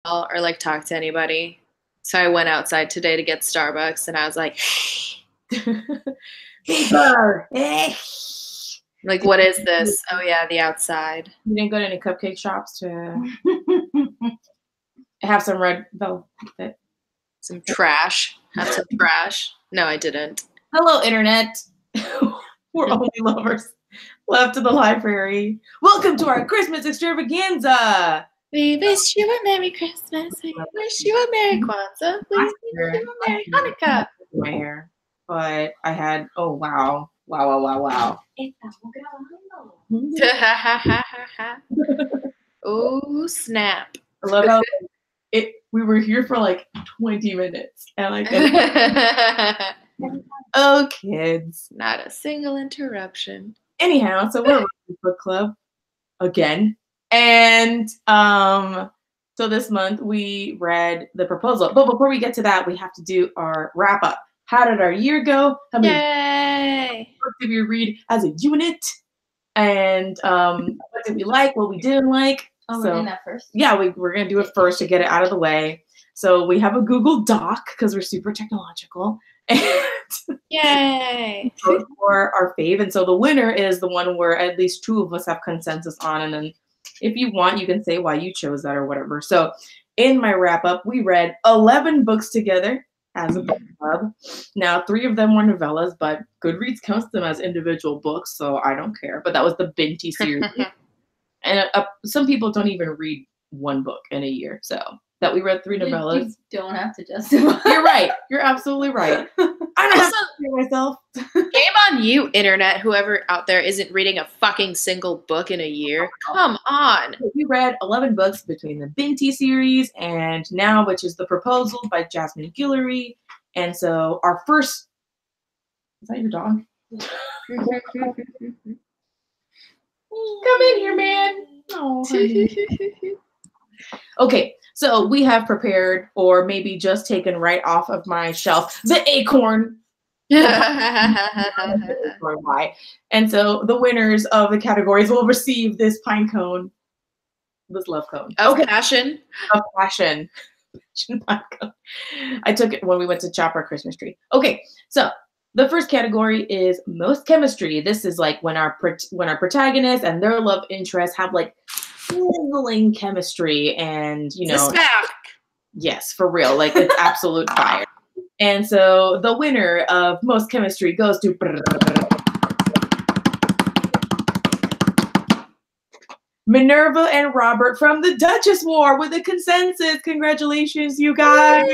or like talk to anybody. So I went outside today to get Starbucks, and I was like, Paper. like, what is this? Oh yeah, the outside. You didn't go to any cupcake shops to have some red velvet? Some trash. Have some trash. No, I didn't. Hello, internet. We're only lovers left in the library. Welcome to our Christmas extravaganza. We wish you a Merry Christmas. We wish you a Merry Kwanzaa. We wish you a Merry Hanukkah. My hair, but I had. Oh wow. Oh snap! I love how we were here for like 20 minutes, and like, oh kids, not a single interruption. Anyhow, so we're running book club again, and so this month we read The Proposal. But before we get to that, we have to do our wrap up. How did our year go? How many books did we read as a unit? And what did we like? What we didn't like? Oh, we're doing that first? Yeah, we're going to do it first to get it out of the way. So we have a Google Doc because we're super technological. Yay! For our fave. And so the winner is the one where at least two of us have consensus on. And then if you want, you can say why you chose that or whatever. So in my wrap up, we read 11 books together as a book club. Now, 3 of them were novellas, but Goodreads counts them as individual books, so I don't care. But that was the Binti series. And some people don't even read one book in a year. So that we read 3 novellas. You don't have to justify. You're right. You're absolutely right. I don't have to hear myself. Shame on you, internet, whoever out there isn't reading a fucking single book in a year. Come on. We read 11 books between the Binti series and now, which is The Proposal by Jasmine Guillory. And so our first... Is that your dog? Come in here, man. Oh, honey. Okay, so we have prepared, or maybe just taken right off of my shelf, the acorn. And so the winners of the categories will receive this pine cone, this love cone. Of passion. Of passion. Pine cone. I took it when we went to chop our Christmas tree. Okay, so the first category is most chemistry. This is like when our protagonists and their love interests have like sizzling chemistry, and you know, yes, for real, like it's absolute fire. And so the winner of most chemistry goes to Minerva and Robert from the Duchess War with a consensus. Congratulations, you guys.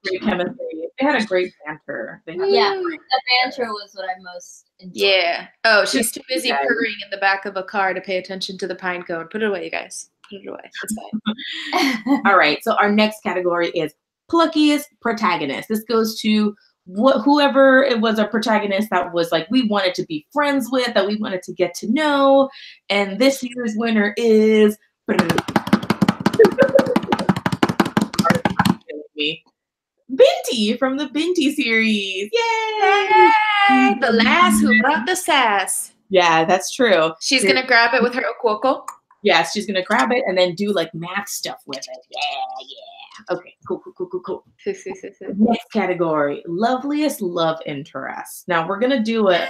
Great chemistry. They had a great banter. The banter was what I most enjoyed. Yeah. Oh, she's too busy purring in the back of a car to pay attention to the pine cone. Put it away, you guys. Put it away. It's fine. All right. So our next category is pluckiest protagonist. This goes to whoever it was a protagonist that was like we wanted to be friends with, that we wanted to get to know. And this year's winner is Binti from the Binti series. Yay! The lass who brought the sass. Yeah, that's true. She's going to grab it with her okoko. Yes, she's going to grab it and then do like math stuff with it. Yeah. Okay, cool. Next category, loveliest love interest. Now we're going to do it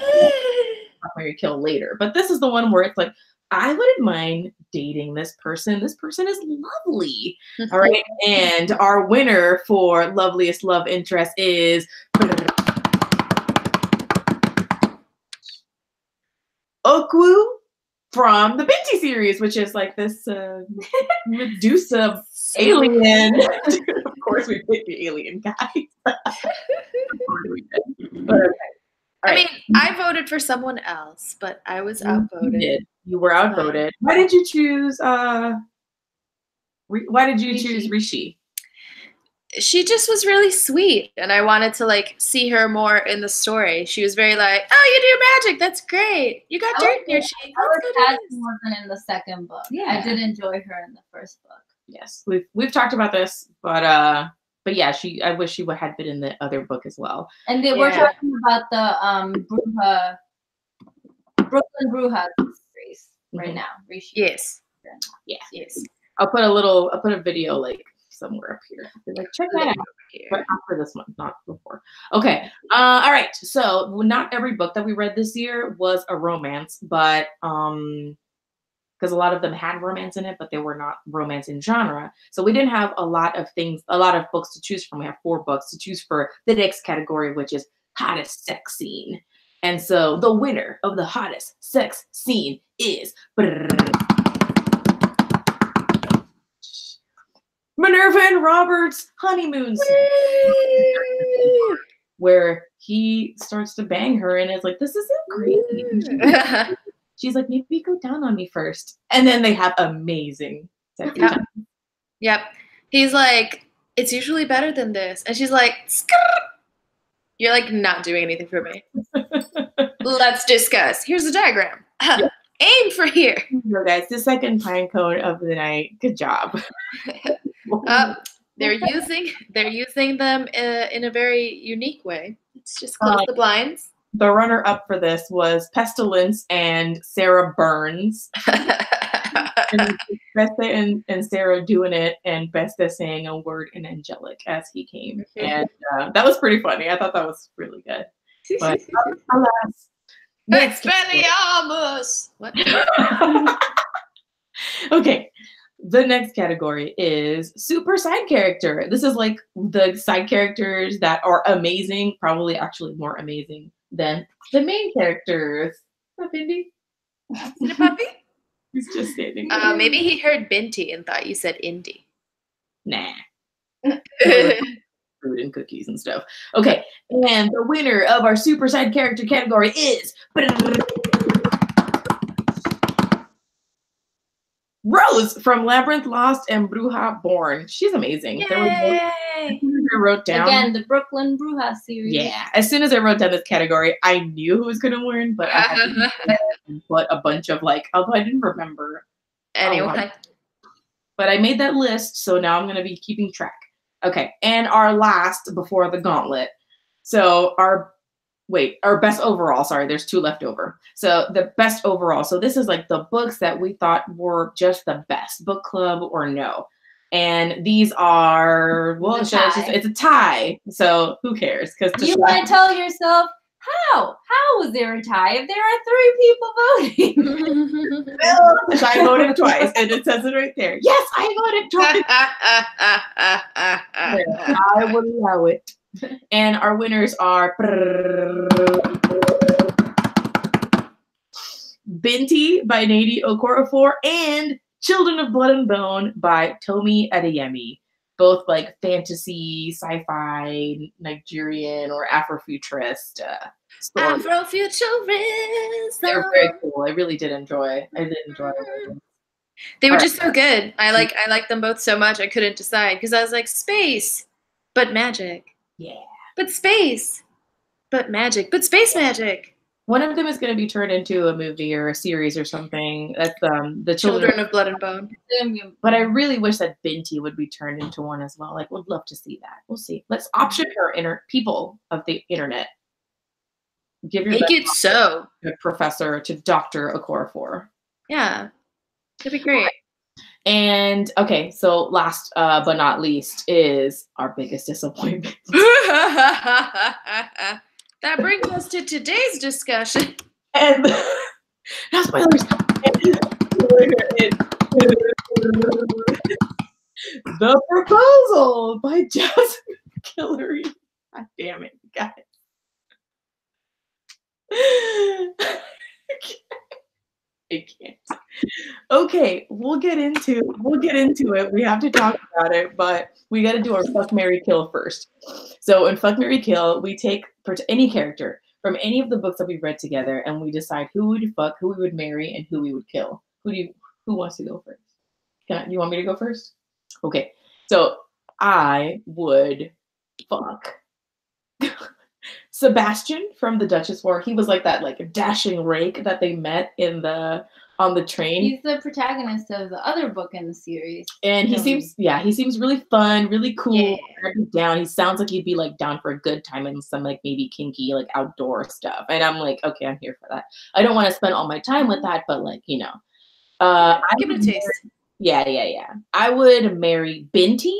Marry Kill later, but this is the one where it's like, I wouldn't mind dating this person. This person is lovely. All right. And our winner for loveliest love interest is Okwu from the Binti series, which is like this Medusa alien. Of course, we picked the alien guy. I mean, I voted for someone else, but I was outvoted. You were outvoted. Why did you choose? Why did you choose Rishi? She just was really sweet, and I wanted to like see her more in the story. She was very like, "Oh, you do magic. That's great. You got dirt in your cheek." Jasmine wasn't in the second book. Yeah, I did enjoy her in the first book. Yes, we've talked about this, but yeah, I wish she had been in the other book as well. And we're talking about the Brooklyn Bruja series right now. Rishi. Yes. Yeah. Yes. I'll put a video like somewhere up here. Like, check that out. But after this one, not before. Okay. All right. So not every book that we read this year was a romance, but because a lot of them had romance in it, but they were not romance in genre. So we didn't have a lot of books to choose from. We have 4 books to choose for the next category, which is hottest sex scene. And so the winner of the hottest sex scene is Minerva and Robert's honeymoon scene, where he starts to bang her and is like, this isn't great. She's like, maybe go down on me first. And then they have amazing sex time. Yep. He's like, it's usually better than this. And she's like, you're like not doing anything for me. Let's discuss. Here's a diagram. Yep. Aim for here. So guys, the second pine cone of the night. Good job. They're using them in a very unique way. Let's just close the blinds. The runner-up for this was Pestilence and Sarah Burns. And Besta and Sarah doing it, and Besta saying a word in angelic as he came. And that was pretty funny. I thought that was really good. But alas. Expelliarmus! What? Okay. The next category is super side character. This is like the side characters that are amazing, probably actually more amazing than the main characters. What's up, Indy? Is it a puppy? He's just standing there. Maybe he heard Binti and thought you said Indy. Nah. Food and cookies and stuff. Okay, and the winner of our super side character category is Rose from Labyrinth Lost and Bruja Born. She's amazing. I wrote down again the Brooklyn Bruja series. Yeah, as soon as I wrote down this category, I knew who was gonna win, but I had to put a bunch of although I didn't remember anyone. But I made that list, so now I'm gonna be keeping track. Okay, and our last before the gauntlet. So our best overall. Sorry, there's 2 left over. So the best overall. So this is like the books that we thought were just the best, book club or no. And these are it's a tie. So who cares? Because you want to tell yourself how was there a tie if there are 3 people voting? Well, I voted twice, and it says it right there. Yes, I voted twice. I will allow it. And our winners are Binti by Nnedi Okorafor and Children of Blood and Bone by Tomi Adeyemi. Both like fantasy, sci-fi, Nigerian, or Afrofuturist stories. Afrofuturist. They're very cool. I really did enjoy. Them. They were just so good. I like them both so much. I couldn't decide because I was like space, but magic. Yeah. But space, but magic, but space magic. One of them is going to be turned into a movie or a series or something. That's the Children of Blood and Bone. But I really wish that Binti would be turned into one as well. Like, would love to see that. We'll see. Let's option our people of the internet. Give your Make it so. To Professor to Dr. Okorafor. Yeah, that'd be great. And okay, so last but not least is our biggest disappointment. That brings us to today's discussion. And no spoilers. The Proposal by Jasmine Guillory. God damn it, guys. I can't. Okay, we'll get into it. We have to talk about it, but we got to do our fuck, marry, kill first. So in fuck, marry, kill, we take any character from any of the books that we've read together, and we decide who we would fuck, who we would marry, and who we would kill. Who wants to go first? You want me to go first? Okay, so I would fuck Sebastian from the Duchess War. He was like that dashing rake that they met on the train. He's the protagonist of the other book in the series. And he seems really fun, really cool. Yeah. Down. He sounds like he'd be down for a good time and some maybe kinky outdoor stuff. And I'm like, okay, I'm here for that. I don't want to spend all my time with that, but Give it a taste. Yeah. I would marry Binti,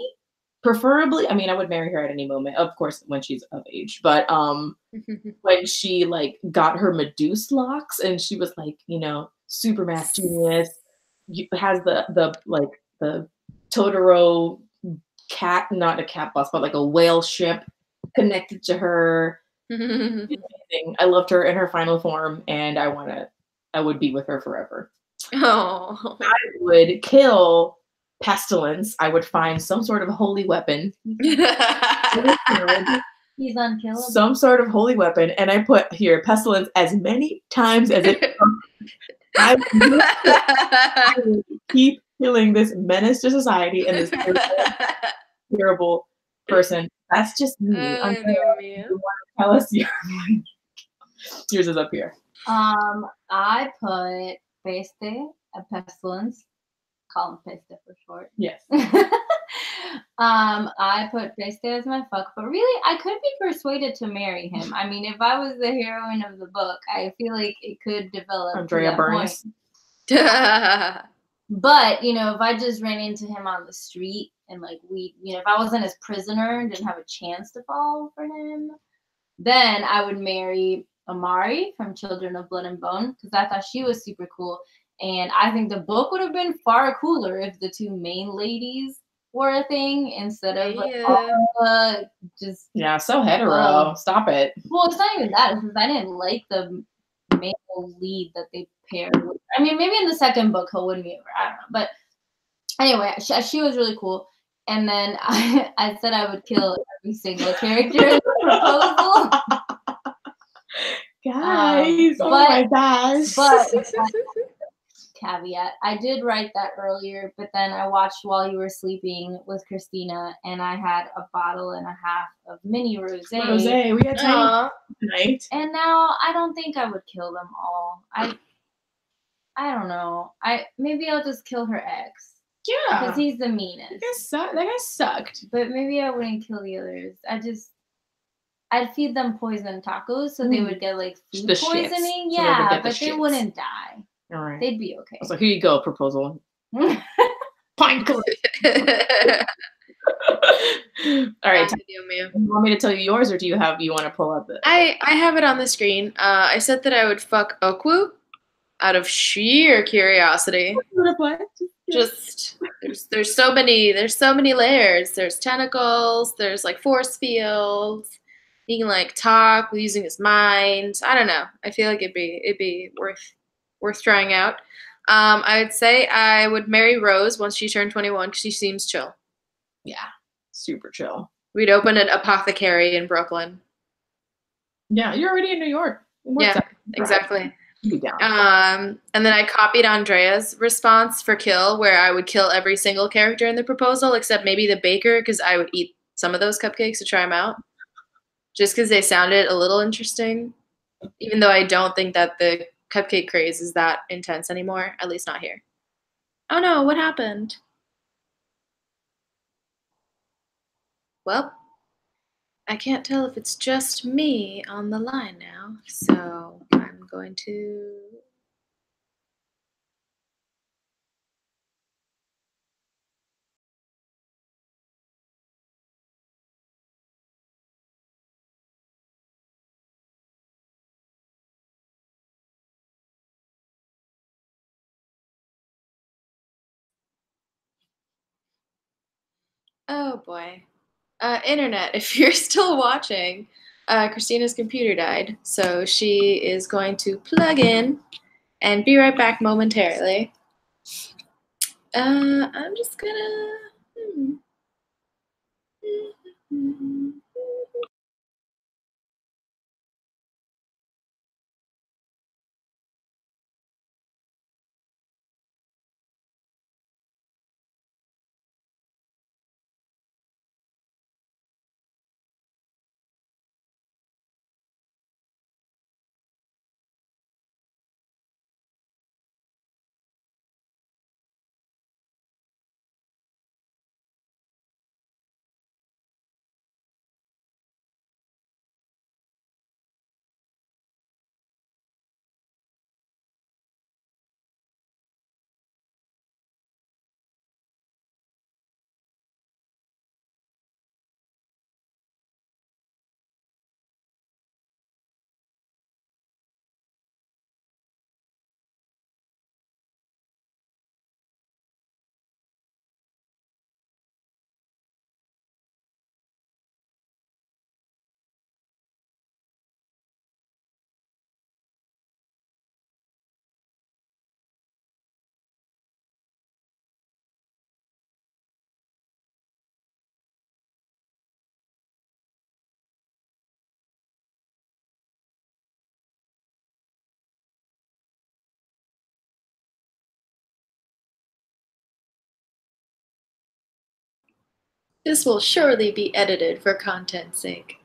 preferably. I mean, I would marry her at any moment, of course, when she's of age. But when she like got her Medusa locks and she was like, super math genius, has the Totoro cat, not a cat bus, but like a whale ship connected to her. I loved her in her final form, and I would be with her forever. Oh. I would kill Pestilence. I would find some sort of holy weapon. He's unkillable. Some sort of holy weapon, and I put here Pestilence as many times as it. I would keep killing this menace to society and this terrible person. That's just me. Andrea, you want to tell us yours is up here. I put Peste, a Pestilence. Call him Peste for short. Yes. I put Peste as my fuck, but really, I could be persuaded to marry him. I mean, if I was the heroine of the book, I feel like it could develop Andrea Burns. But, if I just ran into him on the street and like if I wasn't his prisoner and didn't have a chance to fall for him, then I would marry Amari from Children of Blood and Bone because I thought she was super cool. And I think the book would have been far cooler if the two main ladies were a thing instead of just... Yeah, so hetero. Stop it. Well, it's not even that. It's because I didn't like the male lead that they paired with. I mean, maybe in the second book he'll win me over. I don't know. But anyway, she was really cool. And then I said I would kill every single character in the proposal. Guys, oh my gosh. But caveat, I did write that earlier, but then I watched While You Were Sleeping with Christina, and I had a bottle and a half of mini rosé. We had time tonight. And now I don't think I would kill them all. I don't know. Maybe I'll just kill her ex. Yeah. Because he's the meanest. That guy sucked. But maybe I wouldn't kill the others. I'd feed them poison tacos so they would get like food poisoning. Yeah, but they wouldn't die. All right. They'd be okay. So here you go, proposal. Pine All right. You want me to tell you yours, or do you want to pull up it? I have it on the screen. I said that I would fuck Okwu out of sheer curiosity. Just there's so many layers. There's tentacles. There's like force fields. He can like talk using his mind. I don't know. I feel like it'd be worth trying out. I would say I would marry Rose once she turned 21 because she seems chill. Yeah, super chill. We'd open an apothecary in Brooklyn. Yeah, you're already in New York. Yeah, exactly. Be down. And then I copied Andrea's response for kill, where I would kill every single character in the proposal except maybe the baker because I would eat some of those cupcakes to try them out, just because they sounded a little interesting, even though I don't think that the cupcake craze is that intense anymore, at least not here. Oh no, what happened? Well, I can't tell if it's just me on the line now, so I'm going to... Oh boy. Internet, if you're still watching, Christina's computer died, so she is going to plug in and be right back momentarily. I'm just gonna... This will surely be edited for content's sake.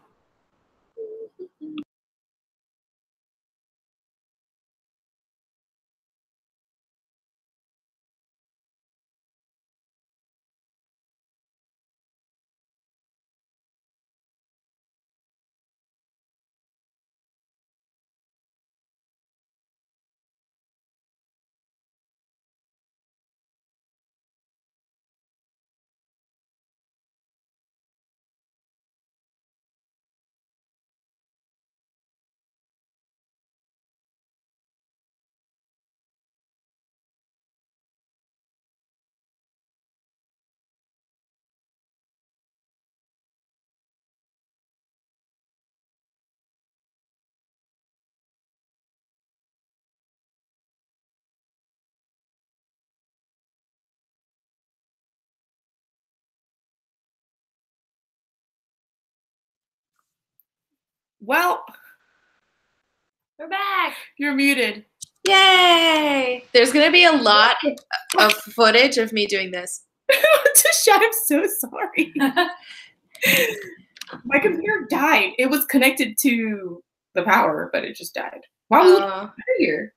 Well, We're back. you're muted. Yay! There's gonna be a lot of footage of me doing this. Tashay, I'm so sorry. My computer died. It was connected to the power, but it just died. Why was it here?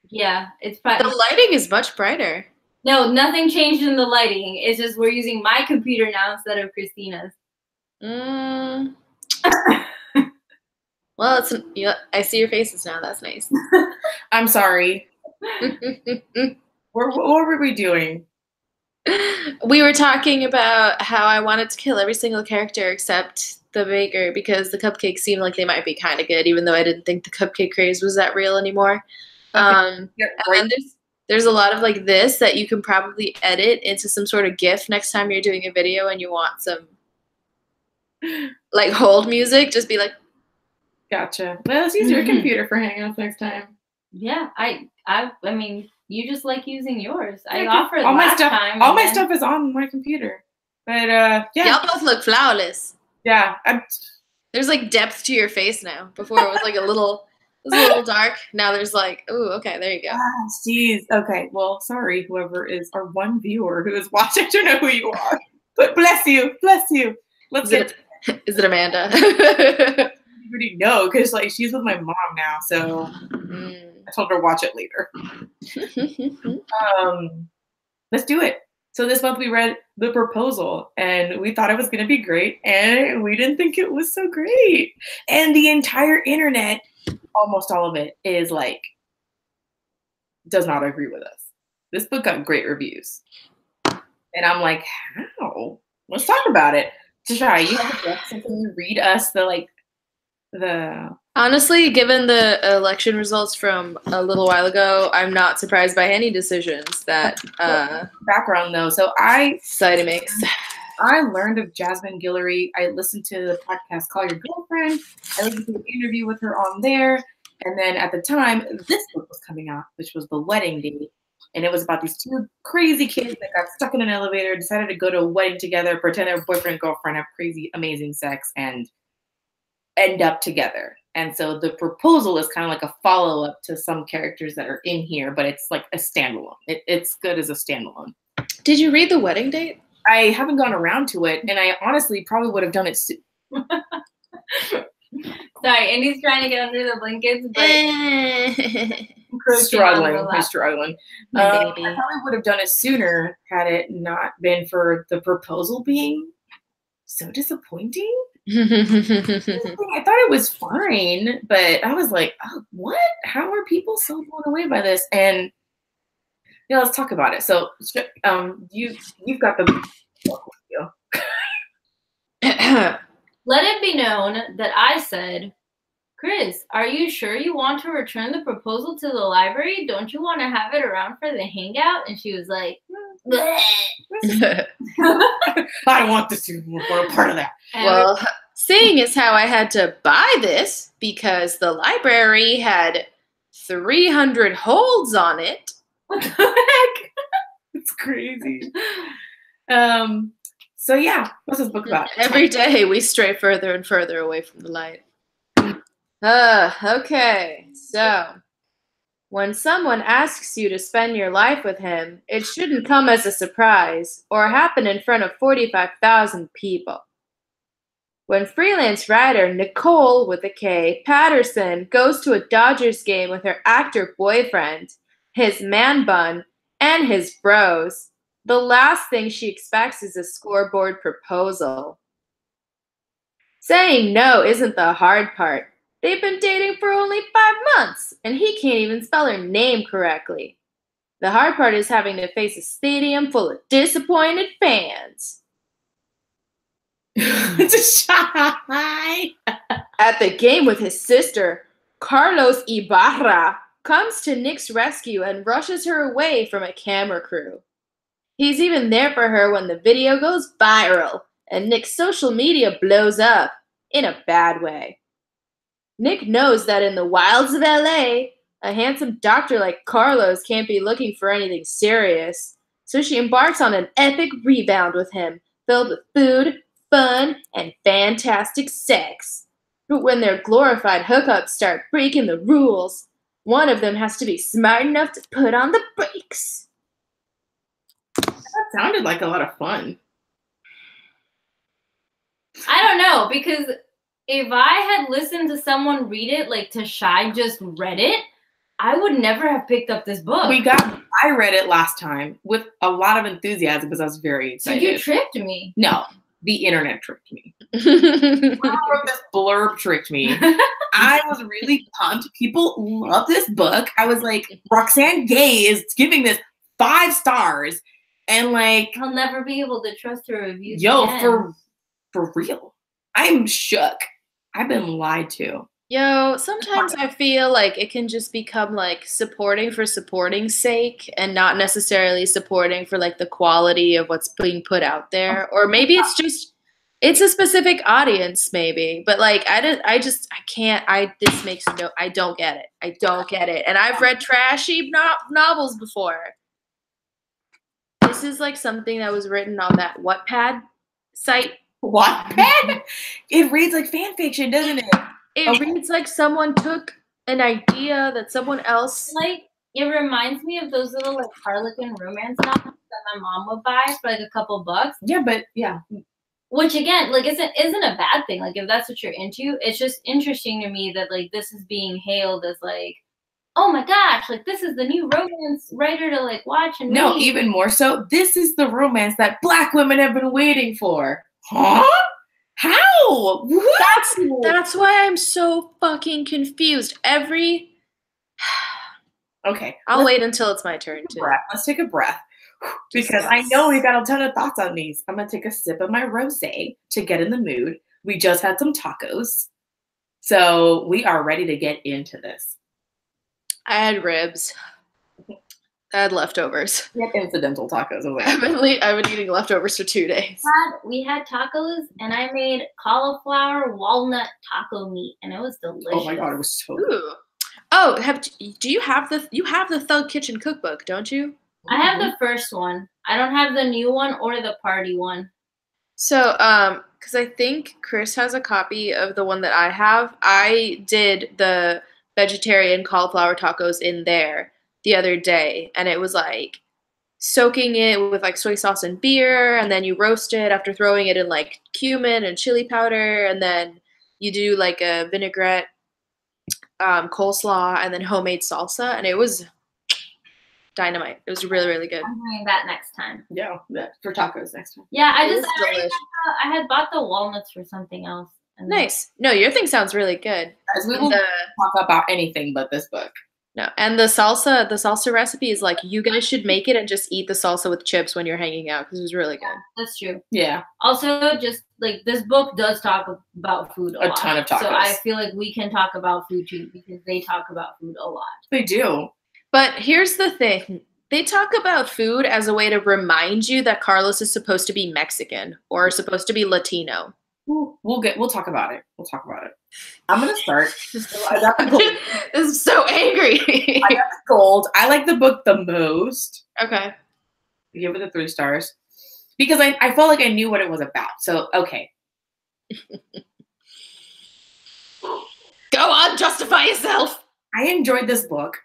Yeah, it's The lighting is much brighter. No, nothing changed in the lighting. It's just we're using my computer now instead of Christina's. Well, I see your faces now. That's nice. I'm sorry. What were we doing? We were talking about how I wanted to kill every single character except the baker because the cupcakes seemed like they might be kind of good, even though I didn't think the cupcake craze was that real anymore. Okay. And there's a lot of like this that you can probably edit into some sort of GIF next time you're doing a video and you want some like hold music. Just be like, gotcha. Well, let's use your computer for hangouts next time. Yeah, I mean, you just like using yours. I offered all my last stuff. time. All my stuff is on my computer. But yeah. Y'all both look flawless. Yeah. There's like depth to your face now. Before it was like a little dark. Now there's like, ooh, okay, there you go. Jeez. Okay. Well, sorry, whoever is our one viewer who is watching. I don't know who you are. But bless you. Bless you. Is it Amanda? I already know because like she's with my mom now, so I told her to watch it later. Let's do it. So this month we read The Proposal, and we thought it was going to be great, and we didn't think it was so great. And the entire internet, almost all of it, is like, does not agree with us. This book got great reviews. And I'm like, how? Let's talk about it. Tashay, you have a guess, and can you read us the Honestly, given the election results from a little while ago, I'm not surprised by any decisions that background though. So society makes. I learned of Jasmine Guillory. I listened to the podcast Call Your Girlfriend. I listened to an interview with her on there. And then at the time, this book was coming out, which was The Wedding Date. And it was about these two crazy kids that got stuck in an elevator, decided to go to a wedding together, pretend they're boyfriend and girlfriend, have crazy, amazing sex, and end up together. And so The Proposal is kind of like a follow-up to some characters that are in here, but it's like a standalone. It's good as a standalone. Did you read The Wedding Date? I haven't gone around to it, and I honestly probably would have done it soon. Sorry, Andy's trying to get under the blankets, but struggling. He's struggling. My I baby. probably would have done it sooner had it not been for The Proposal being so disappointing. I thought it was fine, but I was like, oh, what? How are people so blown away by this? And yeah, let's talk about it. So, you've got the book with you. Let it be known that I said, Kris, are you sure you want to return the proposal to the library? Don't you want to have it around for the hangout? And she was like, I don't want this to be a part of that. Well, seeing as how I had to buy this because the library had 300 holds on it. What the heck? It's crazy. So yeah, what's this book about? Every day we stray further and further away from the light. Okay, so When someone asks you to spend your life with him, it shouldn't come as a surprise or happen in front of 45,000 people. When freelance writer Nicole, with a K, Patterson goes to a Dodgers game with her actor boyfriend, his man bun, and his bros, the last thing she expects is a scoreboard proposal. Saying no isn't the hard part. They've been dating for only 5 months, and he can't even spell her name correctly. The hard part is having to face a stadium full of disappointed fans. Tashay. At the game with his sister, Carlos Ibarra comes to Nick's rescue and rushes her away from a camera crew. He's even there for her when the video goes viral and Nick's social media blows up in a bad way. Nick knows that in the wilds of LA, a handsome doctor like Carlos can't be looking for anything serious, so she embarks on an epic rebound with him, filled with food, fun, and fantastic sex. But when their glorified hookups start breaking the rules, one of them has to be smart enough to put on the brakes. That sounded like a lot of fun. I don't know, because if I had listened to someone read it, like Tashay just read it, I would never have picked up this book. I read it last time with a lot of enthusiasm because I was very excited. So you tricked me. No, the internet tricked me. Whoever wrote this blurb tricked me. I was really pumped. People love this book. I was like, Roxane Gay is giving this 5 stars. And like, I'll never be able to trust her reviews. Yo, again. for real. I'm shook. I've been lied to. Yo, sometimes I feel like it can just become like supporting for supporting's sake and not necessarily supporting for like the quality of what's being put out there. Or maybe it's a specific audience maybe. But like I don't get it. I don't get it. And I've read trashy novels before. This is like something that was written on that Wattpad site. Wattpad? It reads like fan fiction, doesn't it? It reads like someone took an idea that someone else. Like, it reminds me of those little like Harlequin romance novels that my mom would buy for like a couple bucks. Yeah, but yeah. Which again, like isn't a bad thing. Like if that's what you're into, it's just interesting to me that like this is being hailed as like, oh my gosh, like this is the new romance writer to like watch and No, read. even more so, this is the romance that Black women have been waiting for. Huh? How? What? That's why I'm so fucking confused. Okay. I'll wait until it's my turn too. Let's take a breath. Because I know we got a ton of thoughts on these. I'm going to take a sip of my rosé to get in the mood. We just had some tacos. So we are ready to get into this. I had ribs. I had leftovers. We had incidental tacos away. I've been eating leftovers for 2 days. We had tacos, and I made cauliflower walnut taco meat, and it was delicious. Oh my god, it was so good. Ooh. Oh, you have the Thug Kitchen cookbook, don't you? I have the first one. I don't have the new one or the party one. So, because I think Kris has a copy of the one that I have. I did the vegetarian cauliflower tacos in there the other day, and it was like soaking it with like soy sauce and beer, and then you roast it after throwing it in like cumin and chili powder, and then you do like a vinaigrette, coleslaw, and then homemade salsa, and it was dynamite. It was really, really good. I'm doing that next time. Yeah, for tacos next time. Yeah, I had bought the walnuts for something else. Nice. No, your thing sounds really good. As we will talk about anything but this book. No, and the salsa recipe is like you guys should make it and just eat the salsa with chips when you're hanging out because it was really good. That's true. Yeah. Also, just like this book does talk about food a lot. Ton of tacos. So I feel like we can talk about food too because they talk about food a lot. They do. But here's the thing. They talk about food as a way to remind you that Carlos is supposed to be Mexican or supposed to be Latino. We'll talk about it. We'll talk about it. I'm gonna start. I got the gold. This is so angry. I got the gold. I like the book the most. Okay. I give it the 3 stars because I felt like I knew what it was about. So okay. Go on, justify yourself. I enjoyed this book.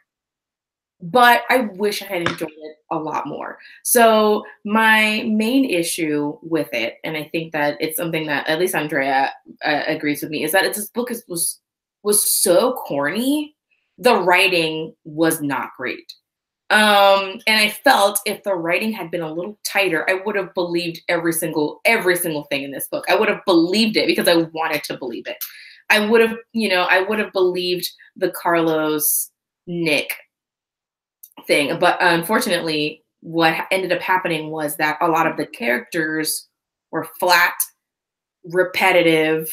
but I wish I had enjoyed it a lot more. So my main issue with it, and I think that it's something that at least Andrea agrees with me, is that this book was so corny. The writing was not great. And I felt if the writing had been a little tighter, I would have believed every single thing in this book. I would have believed it because I wanted to believe it. I would have believed the Carlos Nick thing. But unfortunately, what ended up happening was that a lot of the characters were flat, repetitive,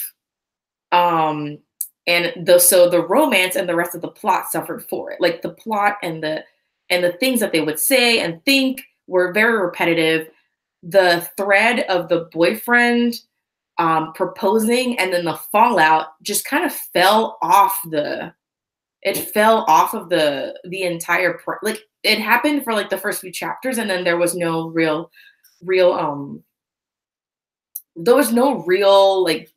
and so the romance and the rest of the plot suffered for it. Like the plot and the things that they would say and think were very repetitive. The thread of the boyfriend proposing and then the fallout just kind of fell off the entire like it happened for like the first few chapters, and then there was no real like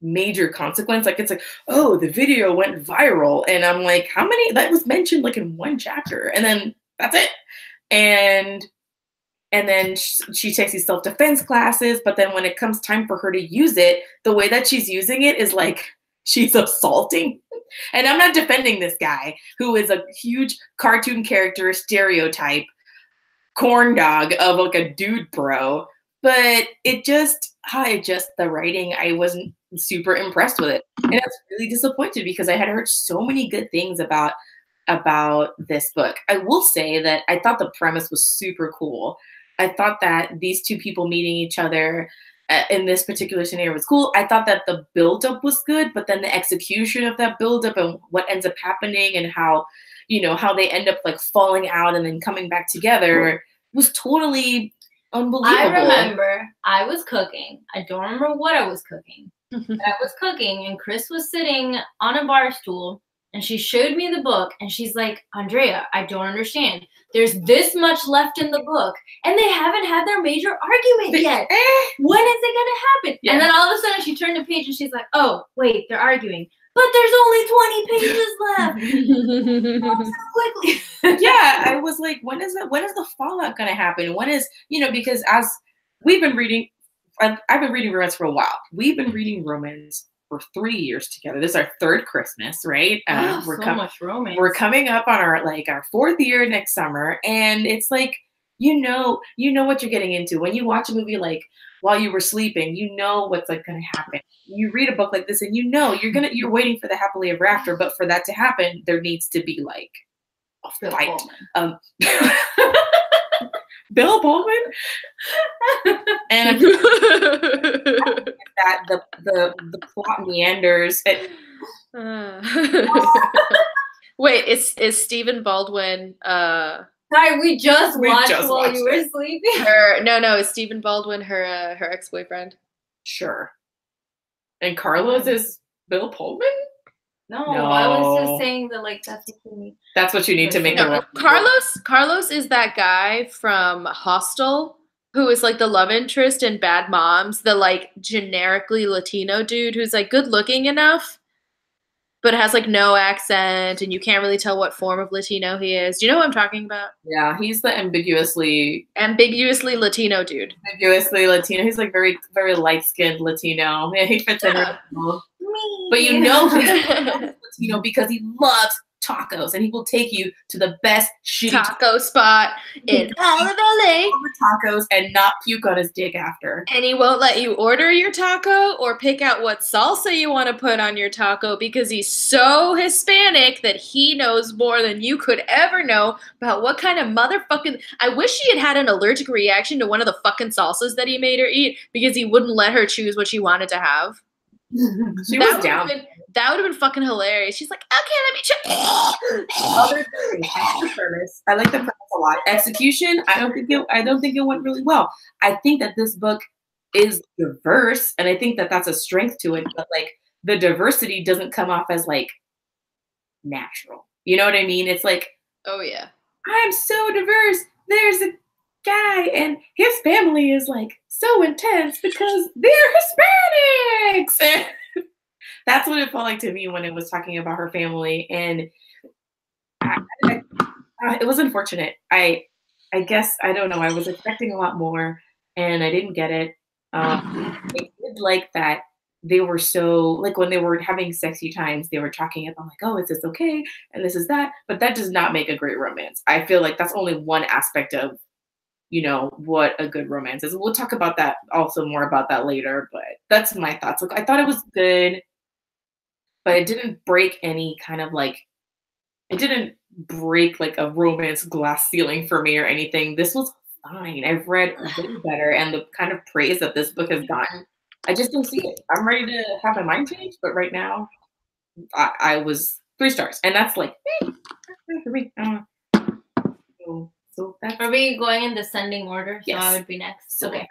major consequence. Like it's like, oh, the video went viral, and I'm like, how many? That was mentioned like in one chapter, and then that's it. And then she takes these self-defense classes, but then when it comes time for her to use it, the way that she's using it is like she's assaulting. And I'm not defending this guy who is a huge cartoon character stereotype corn dog of like a dude bro, but the writing, I wasn't super impressed with it. And I was really disappointed because I had heard so many good things about this book. I will say that I thought the premise was super cool. I thought that these two people meeting each other in this particular scenario was cool. I thought that the buildup was good, but then the execution of that buildup and what ends up happening and how they end up like falling out and then coming back together was totally unbelievable. I remember I was cooking. I don't remember what I was cooking. But I was cooking and Kris was sitting on a bar stool and she showed me the book and she's like, Andrea, I don't understand. There's this much left in the book and they haven't had their major argument yet. When is it going to happen? Yeah. And then all of a sudden she turned the page and she's like, oh, wait, they're arguing. But there's only 20 pages left. So quickly. Yeah, I was like, when is the fallout going to happen? When is, because as we've been reading, I've been reading romance for a while. We've been reading romance for 3 years together. This is our third Christmas, right? Much romance. We're coming up on our 4th year next summer, and it's like you know what you're getting into when you watch a movie like while you were sleeping. You know what's like going to happen. You read a book like this, and you're waiting for the happily ever after. But for that to happen, there needs to be like a fight. Bill Pullman, and that the plot meanders. Wait, is Stephen Baldwin? Sorry, we just watched while you were sleeping. No, is Stephen Baldwin her ex-boyfriend? Sure. And Carlos is Bill Pullman? No, I was just saying that that's what you need. That's what you need to make it. Carlos is that guy from Hostel who is like the love interest in Bad Moms, the generically Latino dude who's good looking enough, but has no accent and you can't really tell what form of Latino he is. Do you know what I'm talking about? Yeah, he's the ambiguously Latino dude. Ambiguously Latino. He's very, very light-skinned Latino. Yeah, he fits in. But he's Latino because he loves tacos and he will take you to the best shitty taco spot in all of LA. Tacos and not puke on his dick after. And he won't let you order your taco or pick out what salsa you want to put on your taco because he's so Hispanic that he knows more than you could ever know about what kind of motherfucking. I wish she had an allergic reaction to one of the fucking salsas that he made her eat because he wouldn't let her choose what she wanted to have. She was down. That would have been fucking hilarious. She's like, okay, let me check. Other things. I like the premise a lot. Execution, I don't think it went really well. I think that this book is diverse, and I think that that's a strength to it. But the diversity doesn't come off as natural. You know what I mean? It's oh yeah, I'm so diverse. There's a guy and his family is so intense because they're Hispanics. And that's what it felt like to me when it was talking about her family. And I It was unfortunate. I guess I don't know. I was expecting a lot more, and I didn't get it. I did like that they were so like when they were having sexy times, they were talking about like, oh, is this okay? And this is that. But that does not make a great romance. I feel like that's only one aspect of what a good romance is. We'll talk about that also more about that later. But that's my thoughts. Like I thought it was good, but it didn't break any kind of like. It didn't break like a romance glass ceiling for me or anything. This was fine. I've read way better, and the kind of praise that this book has gotten, I just don't see it. I'm ready to have my mind changed, but right now, I was 3 stars, and that's like for me. So that's. Are we going in descending order? So Yes. I would be next. Silver. Okay.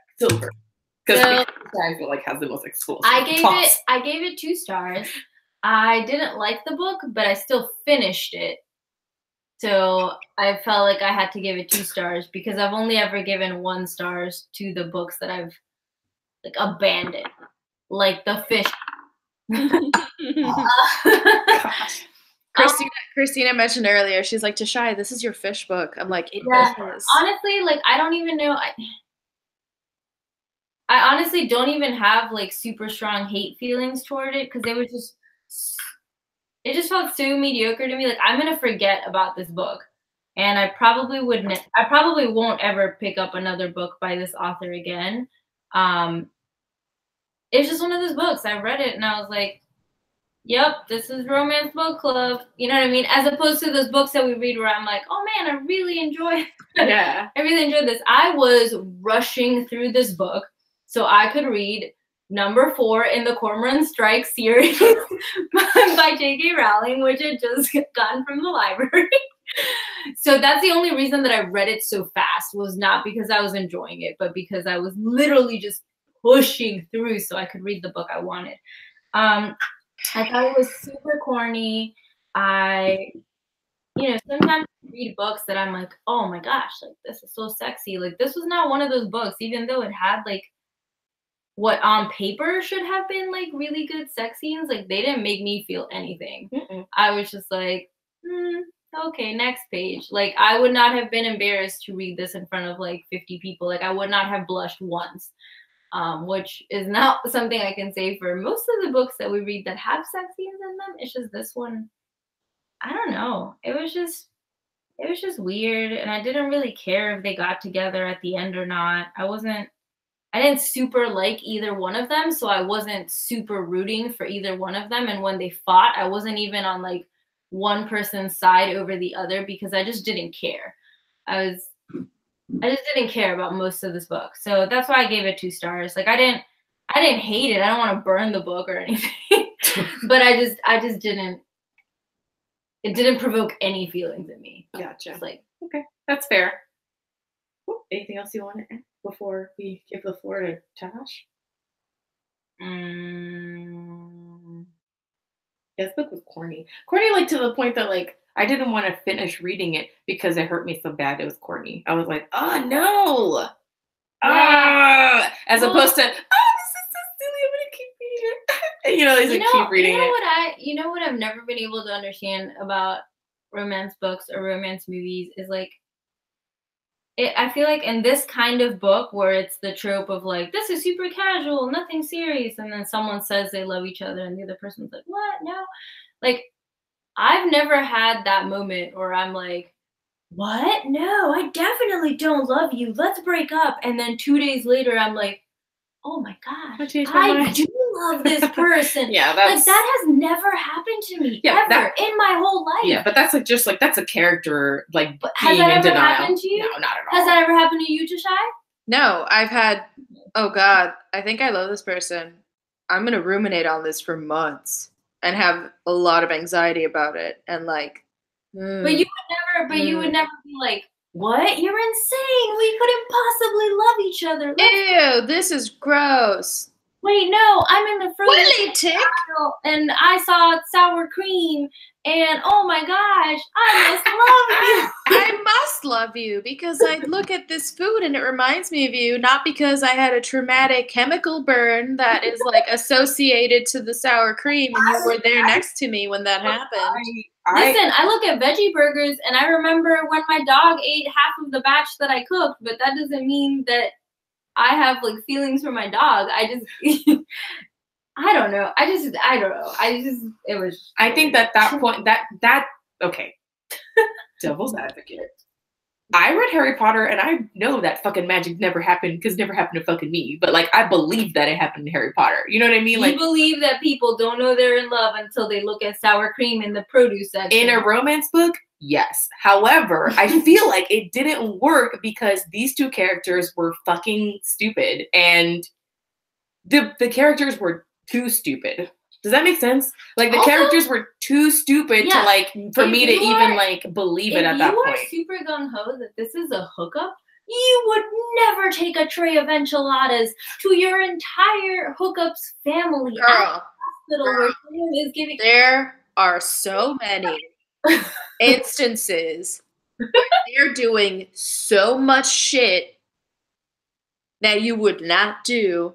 Because So, I feel like has the most explosive. I gave it 2 stars. I didn't like the book, but I still finished it. So I felt like I had to give it 2 stars because I've only ever given 1 stars to the books that I've like abandoned, like The Fish. Gosh. Christina mentioned earlier, she's like, Tashay, this is your fish book. I'm like, it is. Honestly, like I don't even know. I honestly don't even have like super strong hate feelings toward it because it just felt so mediocre to me. Like I'm gonna forget about this book, and I probably won't ever pick up another book by this author again. It's just one of those books. I read it and I was like, yep, this is romance book club. You know what I mean? As opposed to those books that we read where I'm like, oh man, I really enjoy this. I was rushing through this book so I could read number 4 in the Cormoran Strike series by J.K. Rowling, which had just gotten from the library. So that's the only reason that I read it so fast, was not because I was enjoying it, but because I was literally just pushing through so I could read the book I wanted. I thought it was super corny. Sometimes I read books that I'm like, oh my gosh, like this is so sexy. Like this was not one of those books, even though it had like what on paper should have been like really good sex scenes. Like they didn't make me feel anything. I was just like, okay, next page. Like I would not have been embarrassed to read this in front of like 50 people. Like I would not have blushed once. Which is not something I can say for most of the books that we read that have sex scenes in them. It's just this one, I don't know. It was just weird, and I didn't really care if they got together at the end or not. I didn't super like either one of them, so I wasn't super rooting for either one of them. And when they fought, I wasn't even on like one person's side over the other because I just didn't care. I just didn't care about most of this book. So that's why I gave it 2 stars. Like I didn't hate it. I don't want to burn the book or anything. But I just didn't, it didn't provoke any feelings in me. Gotcha. It's like, okay, that's fair. Anything else you want to add before we give the floor to Tash? Yeah, this book was corny. Corny, like to the point that like I didn't want to finish reading it because it hurt me so bad. It was corny. I was like, oh no. As opposed to, this is so silly. I'm gonna keep reading it. Keep reading it. You know what I've never been able to understand about romance books or romance movies is like, I feel like in this kind of book where it's the trope of like, this is super casual, nothing serious, and then someone says they love each other and the other person's like, what? No. Like, I've never had that moment where I'm like, what? No, I definitely don't love you. Let's break up. And then 2 days later, I'm like, oh my gosh, I do love this person. Yeah, like that has never happened to me ever in my whole life. Yeah, but that's like just like that's a character like has being that in ever denial. Happened to you? No, not at all. Has that ever happened to you, Tashay? No, I've had, oh God, I think I love this person. I'm going to ruminate on this for months and have a lot of anxiety about it. And like, But you would never be like, what? You're insane. We couldn't possibly love each other. Ew, this is gross. Wait, no, I'm in the Willy tick. And I saw sour cream, and oh my gosh, I must love you. I must love you because I look at this food and it reminds me of you, not because I had a traumatic chemical burn that is like associated to the sour cream and you were there next to me when that happened. Listen, I look at veggie burgers and I remember when my dog ate half of the batch that I cooked, but that doesn't mean that I have like feelings for my dog. I just, I don't know. I don't know. It was. I think that point, okay. Devil's advocate. I read Harry Potter and I know that fucking magic never happened because it never happened to fucking me. But like, I believe that it happened to Harry Potter. You know what I mean? Like, you believe that people don't know they're in love until they look at sour cream in the produce section. In a romance book, yes. However, I feel like it didn't work because these two characters were fucking stupid and the characters were too stupid. Does that make sense? Like, the characters were too stupid to, like, for me to even, like, believe it at that point. If you are super gung-ho that this is a hookup, you would never take a tray of enchiladas to your entire hookups family at the hospital where someone is giving. There are so many instances where they're doing so much shit that you would not do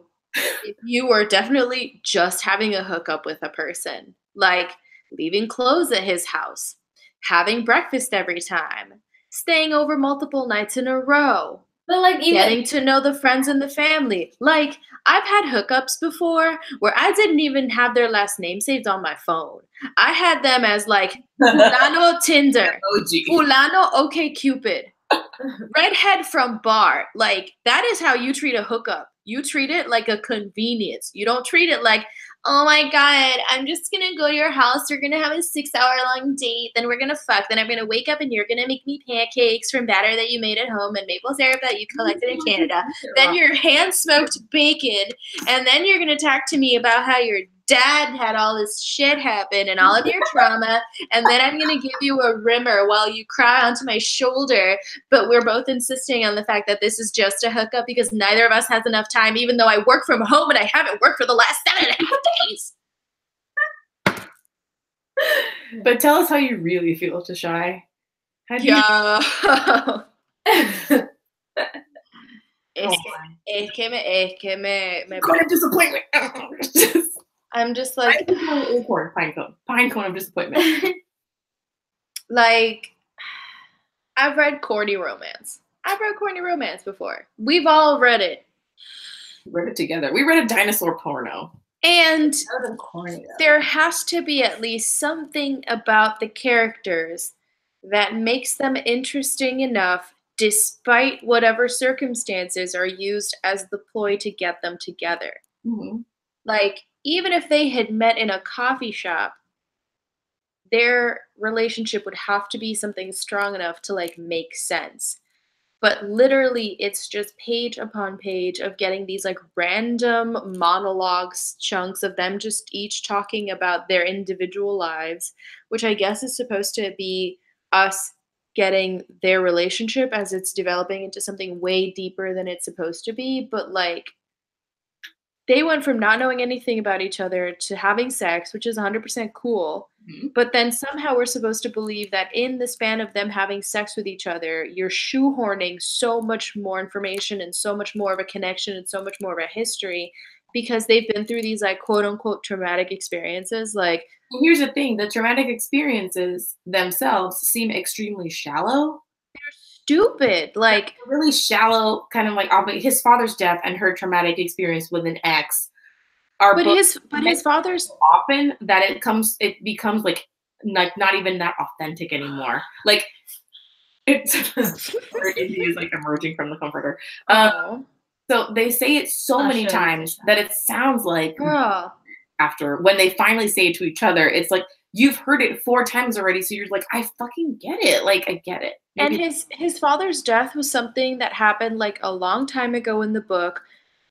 if you were definitely just having a hookup with a person, like leaving clothes at his house, having breakfast every time, staying over multiple nights in a row, but like getting to know the friends and the family. Like, I've had hookups before where I didn't even have their last name saved on my phone. I had them as like Fulano Tinder, Fulano OkCupid, redhead from bar. Like, that is how you treat a hookup. You treat it like a convenience. You don't treat it like, oh my God, I'm just going to go to your house. We're going to have a 6-hour-long date. Then we're going to fuck. Then I'm going to wake up and you're going to make me pancakes from batter that you made at home and maple syrup that you collected in Canada. Then your hand-smoked bacon. And then you're going to talk to me about how your dad had all this shit happen and all of your trauma. And then I'm going to give you a rimmer while you cry onto my shoulder. But we're both insisting on the fact that this is just a hookup because neither of us has enough time, even though I work from home and I haven't worked for the last 7.5 days. But tell us how you really feel, Tashay. How do you? Es que me Cone of disappointment. I'm just like Pine cone of disappointment. Like, I've read corny romance. I've read corny romance before. We've all read it. Read it together. We read a dinosaur porno. And corny, there has to be at least something about the characters that makes them interesting enough despite whatever circumstances are used as the ploy to get them together. Mm-hmm. Like, even if they had met in a coffee shop, their relationship would have to be something strong enough to, like, make sense. But literally, it's just page upon page of getting these, like, random monologues, chunks of them just each talking about their individual lives, which I guess is supposed to be us getting their relationship as it's developing into something way deeper than it's supposed to be. But, like, they went from not knowing anything about each other to having sex, which is 100% cool. Mm-hmm. But then somehow we're supposed to believe that in the span of them having sex with each other, you're shoehorning so much more information and so much more of a connection and so much more of a history because they've been through these, like, quote unquote traumatic experiences. Like, here's the thing, the traumatic experiences themselves seem extremely shallow. Stupid. Like, really shallow, kind of like his father's death and her traumatic experience with an ex are his father's often that it becomes like not even that authentic anymore. Like, it's is like emerging from the comforter. So they say it so many times that it sounds like after when they finally say it to each other, it's like you've heard it 4 times already, so you're like, I fucking get it. Like, I get it. Maybe. And his father's death was something that happened, like, a long time ago in the book,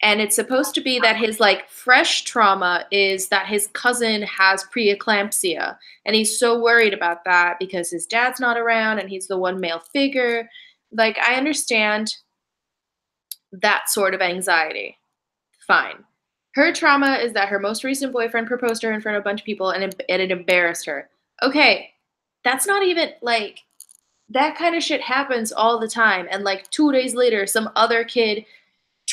and it's supposed to be that his, like, fresh trauma is that his cousin has preeclampsia, and he's so worried about that because his dad's not around and he's the one male figure. Like, I understand that sort of anxiety. Fine. Her trauma is that her most recent boyfriend proposed to her in front of a bunch of people and it embarrassed her. Okay, that's not even, like, that kind of shit happens all the time. And, like, 2 days later, some other kid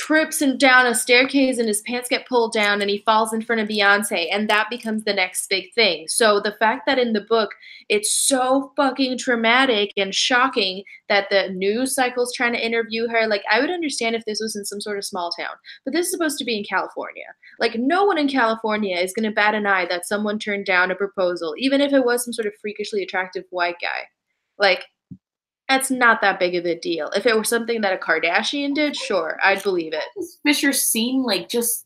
trips and down a staircase and his pants get pulled down and he falls in front of Beyonce, and that becomes the next big thing. So the fact that in the book it's so fucking traumatic and shocking that the news cycle's trying to interview her, like I would understand if this was in some sort of small town, but this is supposed to be in California. Like no one in California is going to bat an eye that someone turned down a proposal, even if it was some sort of freakishly attractive white guy. Like, that's not that big of a deal. If it were something that a Kardashian did, sure, I'd believe it. Does Fisher seem like just,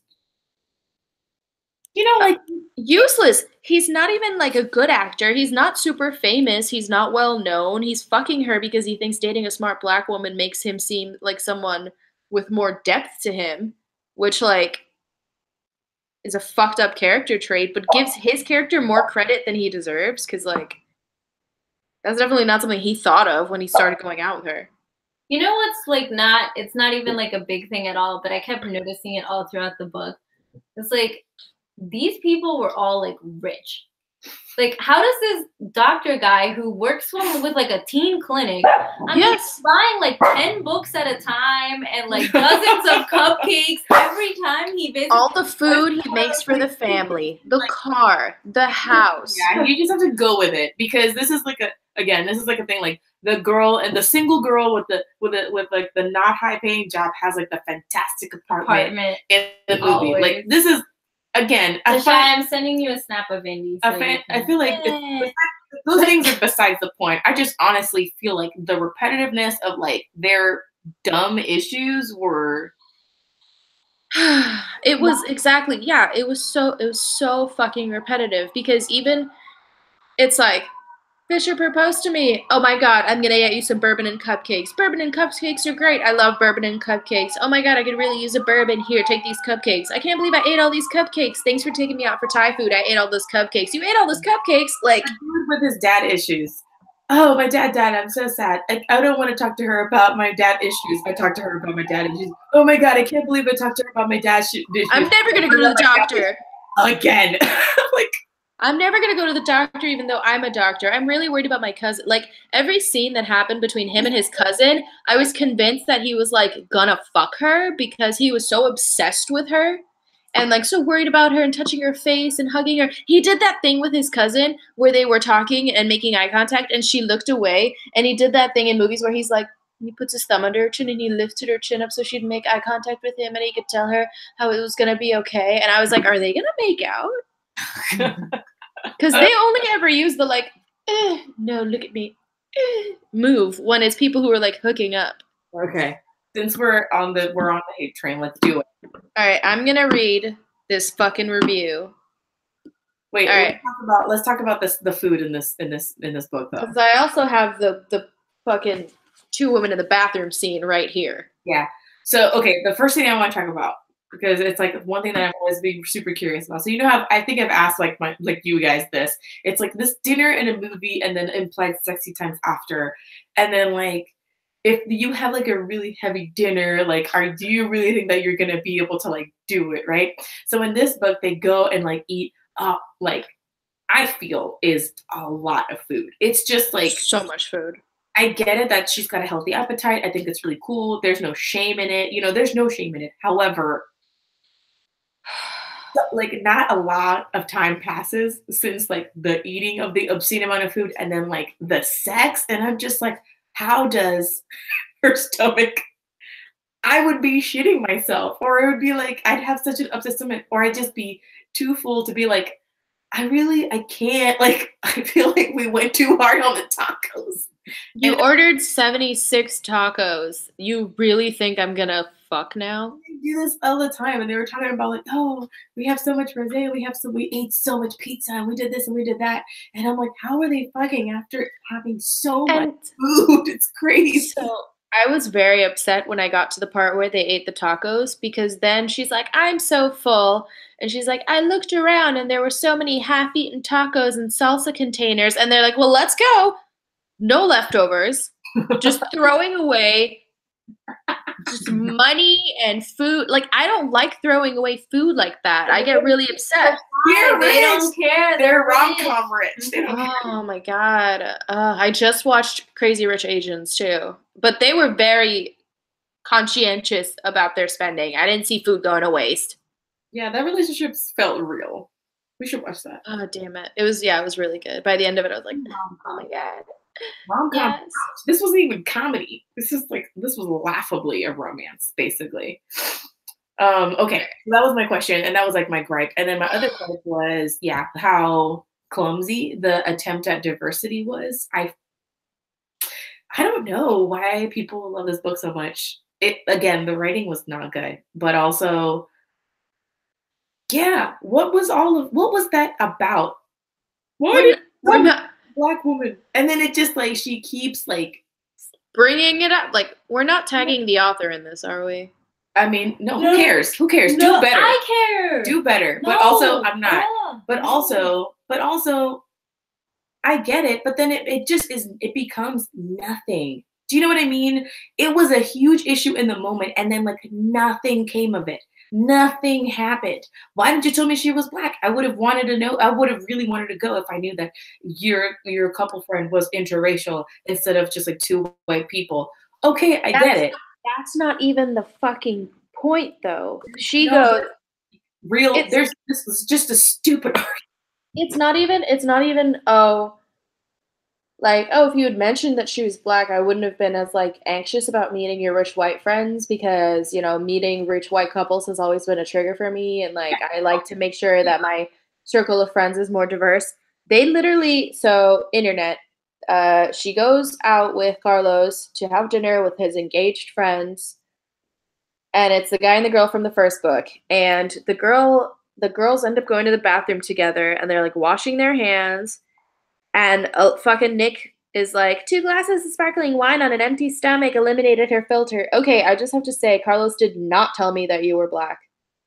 you know, like useless. He's not even like a good actor. He's not super famous. He's not well known. He's fucking her because he thinks dating a smart black woman makes him seem like someone with more depth to him, which like is a fucked up character trait, but gives his character more credit than he deserves because like that's definitely not something he thought of when he started going out with her. You know what's like it's not even like a big thing at all, but I kept noticing it all throughout the book. It's like these people were all like rich. Like, how does this doctor guy who works with like a teen clinic, yes, buying like 10 books at a time and like dozens of cupcakes every time he visits? All the food he makes for the family, the car, the house. Yeah, you just have to go with it because this is like a thing like the girl and the single girl with like the not high paying job has like the fantastic apartment in the movie. Always. Like this is. Again, Tashay, I'm sending you a snap of Indy. So I feel like those things are besides the point. I just honestly feel like the repetitiveness of like their dumb issues were. It was exactly, yeah. It was so fucking repetitive because even it's like Fisher proposed to me. Oh my god, I'm gonna get you some bourbon and cupcakes. Bourbon and cupcakes are great. I love bourbon and cupcakes. Oh my god, I could really use a bourbon. Here, take these cupcakes. I can't believe I ate all these cupcakes. Thanks for taking me out for Thai food. I ate all those cupcakes. You ate all those cupcakes? Like, with his dad issues. Oh, my dad died. I'm so sad. I don't want to talk to her about my dad issues. I talked to her about my dad issues. Oh my god, I can't believe I talked to her about my dad's issues. I'm never gonna go to the doctor. Again. Like, I'm never going to go to the doctor even though I'm a doctor. I'm really worried about my cousin. Like, every scene that happened between him and his cousin, I was convinced that he was, like, gonna fuck her because he was so obsessed with her and, like, so worried about her and touching her face and hugging her. He did that thing with his cousin where they were talking and making eye contact and she looked away. And he did that thing in movies where he's like, he puts his thumb under her chin and he lifted her chin up so she'd make eye contact with him and he could tell her how it was going to be okay. And I was like, are they going to make out? Because they only ever use the like, no, look at me, move when it's people who are like hooking up. Okay, since we're on the hate train, let's do it. All right, I'm gonna read this fucking review. Wait, all right. Let's talk about the food in this book though. Because I also have the fucking two women in the bathroom scene right here. Yeah. So okay, the first thing I want to talk about. Because it's like one thing that I've always been super curious about. So you know how I think I've asked like you guys this. It's like this dinner and a movie and then implied sexy times after. And then like if you have like a really heavy dinner, like do you really think that you're gonna be able to like do it, right? So in this book they go and like eat like I feel is a lot of food. It's just like so much food. I get it that she's got a healthy appetite. I think it's really cool. There's no shame in it. You know, there's no shame in it. However, like not a lot of time passes since like the eating of the obscene amount of food and then like the sex. And I'm just like, how does her stomach, I would be shitting myself or it would be like, I'd have such an upset stomach or I'd just be too full to be like, I can't, like, I feel like we went too hard on the tacos. You ordered 76 tacos. You really think I'm gonna fuck now? They do this all the time, and they were talking about like, oh, we have so much rosé, we ate so much pizza, and we did this and we did that, and I'm like, how are they fucking after having so much food? It's crazy. So I was very upset when I got to the part where they ate the tacos because then she's like, I'm so full. And she's like, I looked around and there were so many half-eaten tacos and salsa containers. And they're like, well, let's go. No leftovers. Just throwing away just money and food. Like, I don't like throwing away food like that. I get really upset. They don't care. They're rom-com rich. They don't care. Oh my God. I just watched Crazy Rich Asians too. But they were very conscientious about their spending. I didn't see food going to waste. Yeah, that relationship felt real. We should watch that. Oh, damn it. It was really good. By the end of it, I was like, oh my God. Rom-com. Yes. This wasn't even comedy. This was laughably a romance, basically. Okay, so that was my question, and that was like my gripe. And then my other gripe was, how clumsy the attempt at diversity was. I don't know why people love this book so much. Again, the writing was not good, but also, what was that about? Why Black woman? And then it just like she keeps like bringing it up. Like, we're not tagging the author in this, are we? I mean, no, who cares? Who cares? No, do better. I care. Do better. No, but also, I'm not. yeah, but also, I get it. But then it becomes nothing. Do you know what I mean? It was a huge issue in the moment, and then like nothing came of it. Nothing happened. Why didn't you tell me she was Black? I would have wanted to know. I would have really wanted to go if I knew that your couple friend was interracial instead of just like two white people. Okay, I get it. That's not even the fucking point, though. She goes real. This is just a stupid argument. It's not even. If you had mentioned that she was Black, I wouldn't have been as like anxious about meeting your rich white friends because, you know, meeting rich white couples has always been a trigger for me. And like, I like to make sure that my circle of friends is more diverse. They literally, internet, she goes out with Carlos to have dinner with his engaged friends. And it's the guy and the girl from the first book. And the girls end up going to the bathroom together and they're like washing their hands. And fucking Nick is like, 2 glasses of sparkling wine on an empty stomach eliminated her filter. Okay, I just have to say, Carlos did not tell me that you were Black.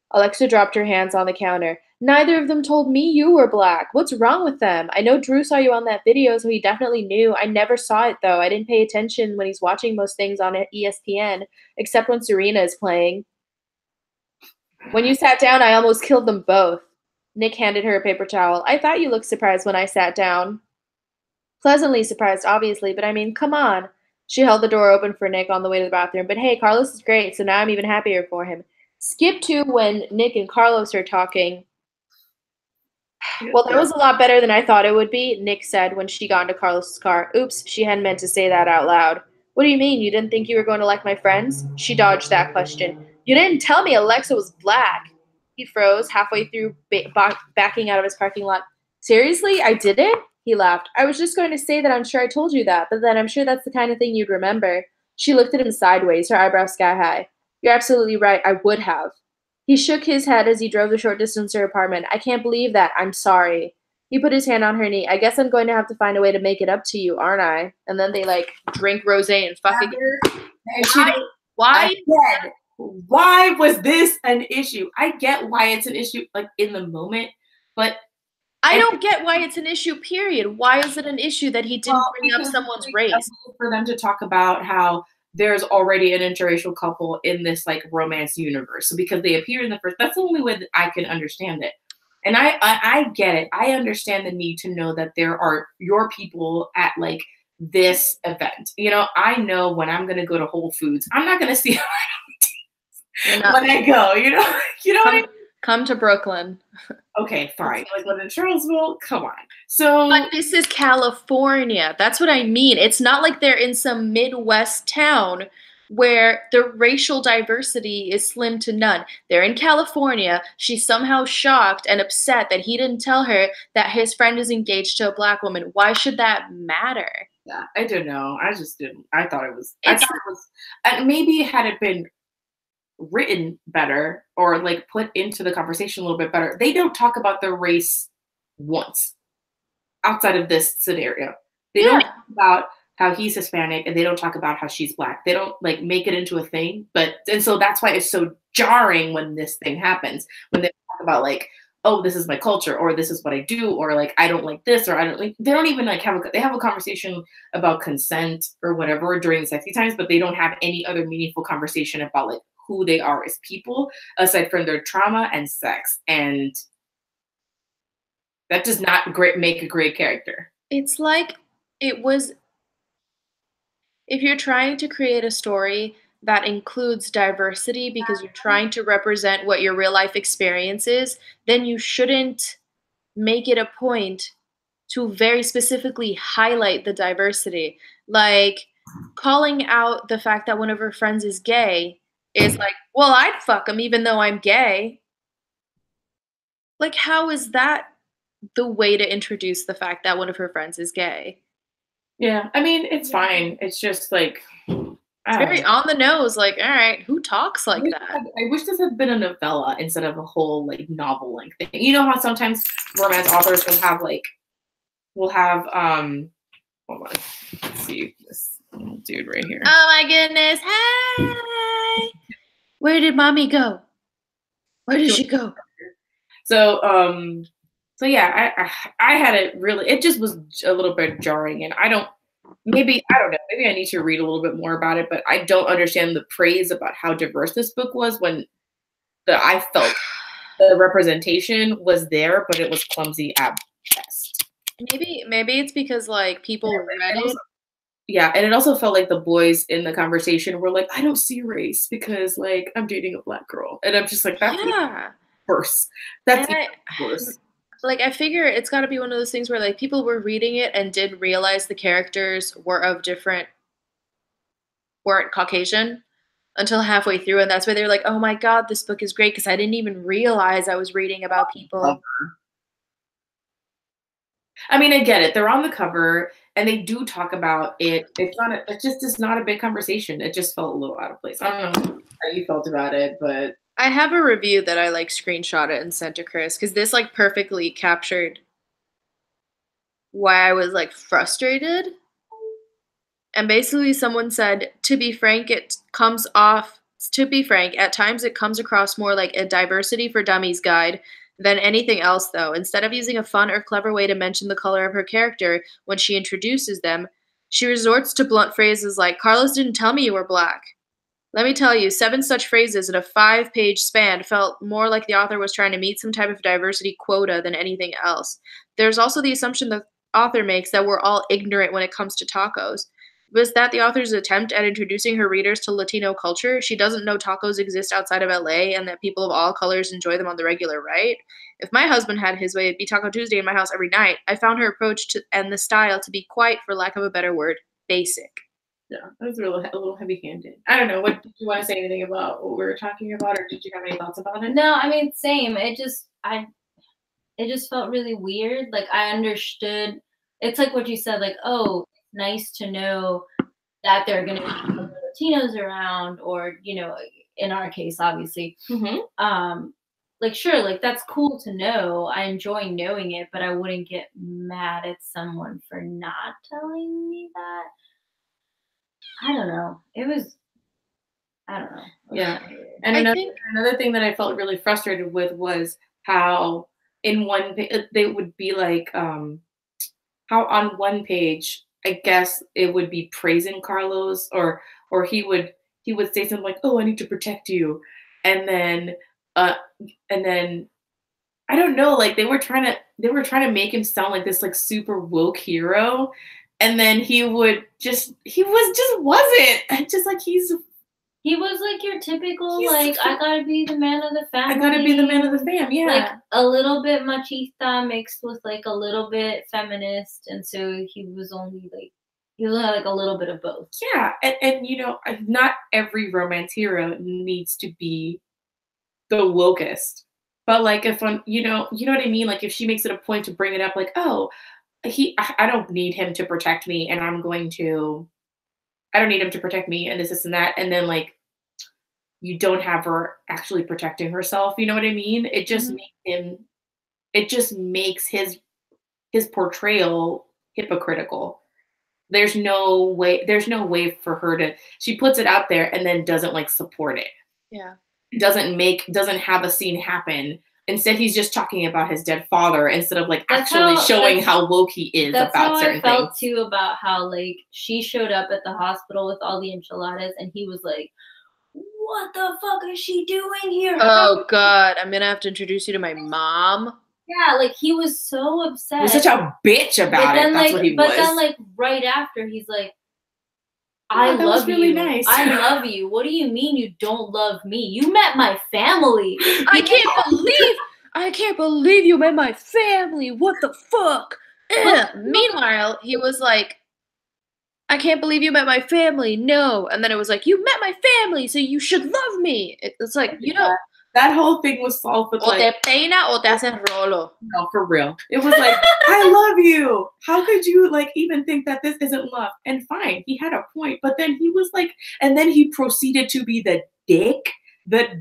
Alexa dropped her hands on the counter. Neither of them told me you were Black. What's wrong with them? I know Drew saw you on that video, so he definitely knew. I never saw it, though. I didn't pay attention when he's watching most things on ESPN, except when Serena is playing. When you sat down, I almost killed them both. Nick handed her a paper towel. I thought you looked surprised when I sat down. Pleasantly surprised, obviously, but I mean, come on. She held the door open for Nick on the way to the bathroom. But hey, Carlos is great, so now I'm even happier for him. Skip to when Nick and Carlos are talking. Well, that was a lot better than I thought it would be, Nick said when she got into Carlos's car. Oops, she hadn't meant to say that out loud. What do you mean? You didn't think you were going to like my friends? She dodged that question. You didn't tell me Alexa was Black. He froze halfway through backing out of his parking lot. Seriously? I didn't? He laughed. I was just going to say that I'm sure I told you that, but then I'm sure that's the kind of thing you'd remember. She looked at him sideways, her eyebrows sky high. You're absolutely right. I would have. He shook his head as he drove the short distance to her apartment. I can't believe that. I'm sorry. He put his hand on her knee. I guess I'm going to have to find a way to make it up to you, aren't I? And then they like drink rosé and fucking. Why? Why was this an issue? I get why it's an issue, like in the moment, but I don't get why it's an issue, period. Why is it an issue that he didn't bring up someone's race? For them to talk about how there's already an interracial couple in this like romance universe. So because they appear in the first, that's the only way that I can understand it. And I get it. I understand the need to know that there are your people at like this event. You know, I know when I'm going to go to Whole Foods, I'm not going to see when I go, you know what I mean? Come to Brooklyn. Okay, fine. Like when in Charlottesville, come on. So, but this is California. That's what I mean. It's not like they're in some Midwest town where the racial diversity is slim to none. They're in California. She's somehow shocked and upset that he didn't tell her that his friend is engaged to a Black woman. Why should that matter? Yeah, I don't know. I just didn't. I thought it was. Maybe had it been written better or like put into the conversation a little bit better. They don't talk about their race once outside of this scenario. They don't talk about how he's Hispanic and they don't talk about how she's Black. They don't like make it into a thing. And so that's why it's so jarring when this thing happens, when they talk about like, oh, this is my culture, or this is what I do, or like I don't like this, or I don't like. They don't even like they have a conversation about consent or whatever during sexy times, but they don't have any other meaningful conversation about like who they are as people, aside from their trauma and sex. And that does not make a great character. It's like it was, if you're trying to create a story that includes diversity because you're trying to represent what your real life experience is, then you shouldn't make it a point to very specifically highlight the diversity. Like calling out the fact that one of her friends is gay is like, well, I'd fuck him even though I'm gay. Like, how is that the way to introduce the fact that one of her friends is gay? Yeah, I mean, it's fine. It's just like, It's very on the nose. Like, all right, who talks like that? I wish this had been a novella instead of a whole like novel length thing. You know how sometimes romance authors will have hold on, let's see this dude right here. Oh my goodness! Hi. Where did mommy go? Where did she go? So yeah, I had it really. It just was a little bit jarring, and I don't know. Maybe I need to read a little bit more about it, but I don't understand the praise about how diverse this book was when I felt the representation was there, but it was clumsy at best. Maybe it's because like people read it. Yeah, and it also felt like the boys in the conversation were like, I don't see race because like I'm dating a black girl, and I'm just like, that's worse. That's worse. Like, I figure it's got to be one of those things where, like, people were reading it and didn't realize the characters weren't Caucasian until halfway through, and that's why they were like, oh my god, this book is great, because I didn't even realize I was reading about people. I mean, I get it. They're on the cover, and they do talk about it. It just is not a big conversation. It just felt a little out of place. I don't know how you felt about it, but... I have a review that I like screenshotted and sent to Kris because this like perfectly captured why I was like frustrated. And basically someone said, to be frank, at times it comes across more like a diversity for dummies guide than anything else though. Instead of using a fun or clever way to mention the color of her character when she introduces them, she resorts to blunt phrases like, Carlos didn't tell me you were black. Let me tell you, 7 such phrases in a 5-page span felt more like the author was trying to meet some type of diversity quota than anything else. There's also the assumption the author makes that we're all ignorant when it comes to tacos. Was that the author's attempt at introducing her readers to Latino culture? She doesn't know tacos exist outside of LA and that people of all colors enjoy them on the regular, right? If my husband had his way, it'd be Taco Tuesday in my house every night. I found her approach and the style to be quite, for lack of a better word, basic. Yeah, that was a little heavy-handed. I don't know. What did you want to say anything about what we were talking about, or did you have any thoughts about it? No, I mean, same. It just felt really weird. Like I understood. It's like what you said. Like, oh, it's nice to know that there are going to be Latinos around, or in our case, obviously. Mm-hmm. Like sure, like that's cool to know. I enjoy knowing it, but I wouldn't get mad at someone for not telling me that. I don't know. I don't know. Yeah. And another thing that I felt really frustrated with was how in one they would be like, how on one page, I guess it would be praising Carlos or he would say something like, oh, I need to protect you. And then I don't know, like they were trying to make him sound like this like super woke hero. And then he wasn't. He was like your typical, like, I gotta be the man of the family. I gotta be the man of the fam, yeah. Like a little bit machista mixed with like a little bit feminist. And so he was only like a little bit of both. Yeah. And not every romance hero needs to be the wokest. But like if you know what I mean? Like if she makes it a point to bring it up, like, oh, I don't need him to protect me, and I don't need him to protect me, and this and that, and then like you don't have her actually protecting herself. You know what I mean? It just makes his portrayal hypocritical. There's no way for her to. She puts it out there and then doesn't like support it. Yeah. Doesn't have a scene happen. Instead, he's just talking about his dead father instead of like actually showing how woke he is about certain things. That's how I felt too about how like she showed up at the hospital with all the enchiladas and he was like, what the fuck is she doing here? Oh God, I'm gonna have to introduce you to my mom. Yeah, like he was so upset. He was such a bitch about it. That's what he was. But then like right after he's like, I that love was really you. nice. I love you. What do you mean you don't love me? You met my family. I can't believe you met my family. What the fuck? Meanwhile, he was like, I can't believe you met my family. No. And then it was like, you met my family, so you should love me. It's like, you know. That whole thing was solved with O like, te peina o te hacen rolo. no, for real. It was like, I love you. How could you like even think that this isn't love? And fine, he had a point. But then he was like, and then he proceeded to be the dick that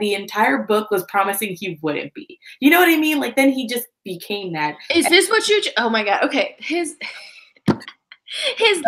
the entire book was promising he wouldn't be. You know what I mean? Like then he just became that. Is this what you? Oh my god. Okay, his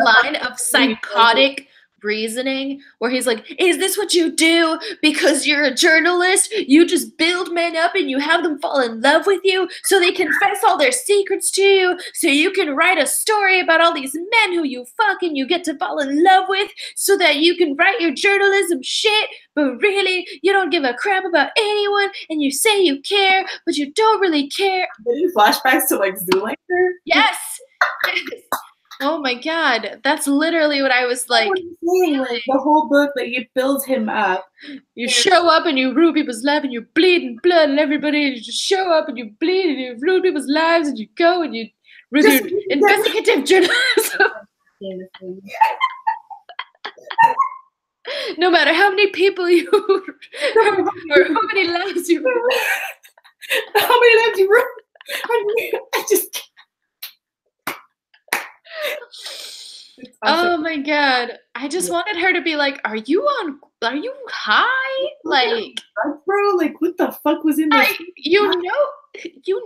line of psychotic reasoning where he's like, is this what you do because you're a journalist? You just build men up and you have them fall in love with you so they confess all their secrets to you so you can write a story about all these men who you fuck and you get to fall in love with so that you can write your journalism shit, but really you don't give a crap about anyone and you say you care but you don't really care. Did flashbacks to like Zoolander? Yes. Oh my god, that's literally what I was like. Like the whole book, like it builds him up. You show up and you ruin people's lives and you bleed and blood and everybody. And you just show up and you bleed and you ruin people's lives and you go and you do investigative journalism. No matter how many people you or how many lives you ruin. How many lives you ruin? I just can't. Oh my god. I just wanted her to be like, are you high? Like, bro, like what the fuck was in this? You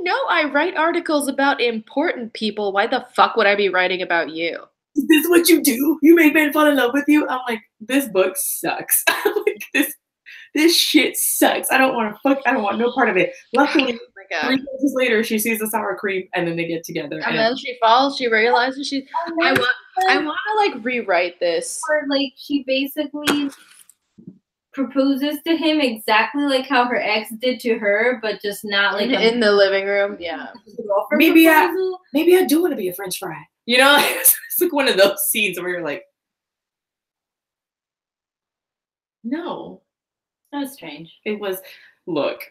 know I write articles about important people. Why the fuck would I be writing about you? Is this what you do? You make men fall in love with you? I'm like, this book sucks. Like this shit sucks. I don't want no part of it. Luckily, 3 pages later, she sees the sour cream, and then they get together. And then she falls. She realizes I want to like rewrite this. Or like she basically proposes to him exactly like how her ex did to her, but just not like in the living room. Yeah. Maybe I do want to be a French fry. You know, it's like one of those scenes where you're like, no. That was strange. It was, look,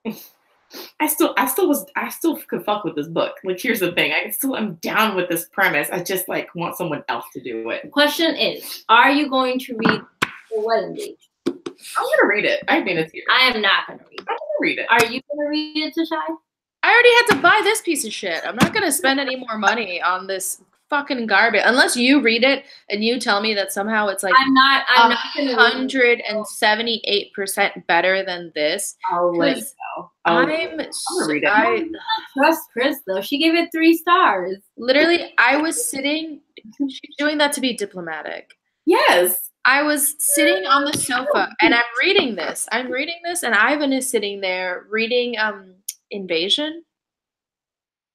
I still could fuck with this book. Like, here's the thing. I'm down with this premise. I just like want someone else to do it. Question is, are you going to read The Wedding Date? I'm gonna read it. I mean, it's here. I am not gonna read it. I'm gonna read it. Are you gonna read it, Tashay? I already had to buy this piece of shit. I'm not gonna spend any more money on this fucking garbage unless you read it and you tell me that somehow it's like I'm not 178% better than this. I'll let you know. I'm gonna read it. I trust Kris though. She gave it 3 stars. Literally, I was sitting. She's doing that to be diplomatic. Yes. I was sitting on the sofa and I'm reading this. And Ivan is sitting there reading Invasion.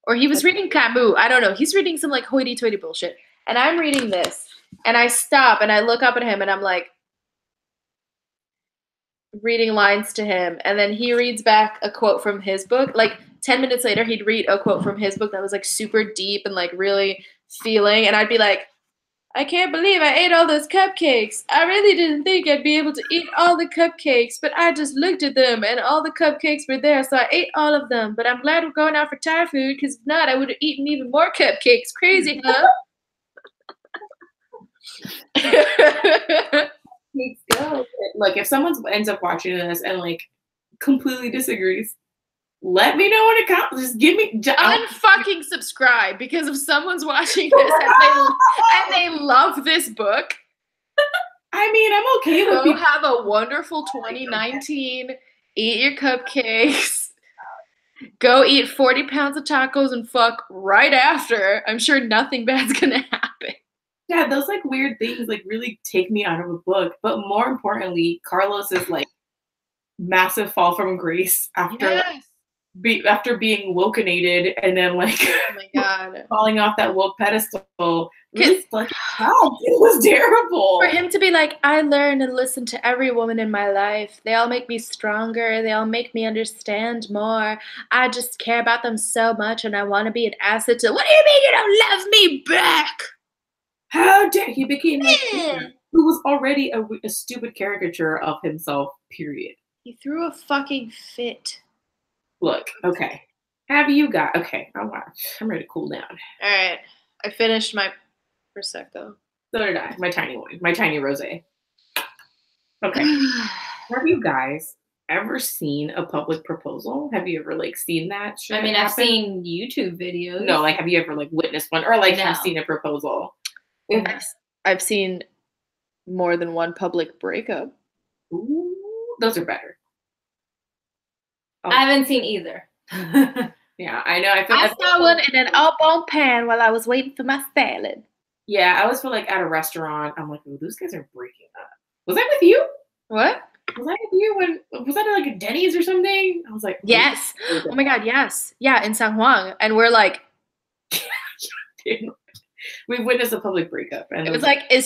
Or he was reading Camus. I don't know. He's reading some like hoity-toity bullshit. And I'm reading this. And I stop and I look up at him and I'm like reading lines to him. And then he reads back a quote from his book. Like 10 minutes later, he'd read a quote from his book that was like super deep and like really feeling. And I'd be like, I can't believe I ate all those cupcakes. I really didn't think I'd be able to eat all the cupcakes, but I just looked at them and all the cupcakes were there, so I ate all of them. But I'm glad we're going out for Thai food, because if not, I would have eaten even more cupcakes. Crazy, huh? Look, if someone ends up watching this and like completely disagrees, let me know in the comments. Just give me unfucking subscribe, because if someone's watching this and they love this book, I mean, I'm okay with go have a wonderful 2019. Eat your cupcakes. Go eat 40 pounds of tacos and fuck right after. I'm sure nothing bad's gonna happen. Yeah, those like weird things like really take me out of a book. But more importantly, Carlos's like massive fall from grace after after being wokenated and then like oh my god, falling off that woke pedestal. Really, like, wow, it was terrible. For him to be like, I learn and listen to every woman in my life. They all make me stronger. They all make me understand more. I just care about them so much and I want to be an asset to. What do you mean you don't love me back? How dare he became like who was already a stupid caricature of himself, period. He threw a fucking fit. Look, okay. Have you got okay, I'm ready to cool down. All right. I finished my Prosecco. So did I. My tiny one. My tiny rosé. Okay. Have you guys ever seen a public proposal? Have you ever like seen that shit I mean, happen? I've seen YouTube videos. No, like have you ever like witnessed one or like No. have seen a proposal? I've seen more than one public breakup. Ooh, those are better. Oh. I haven't seen either. Yeah, I know. I saw one in an up-on pan while I was waiting for my salad. Yeah, I always feel like at a restaurant, I'm like, oh, those guys are breaking up. Was that with you? What? Was that with you was that like a Denny's or something? I was like, yes. Oh my God, yes. Yeah, in San Juan. And we're like, we witnessed a public breakup. And it was like, are they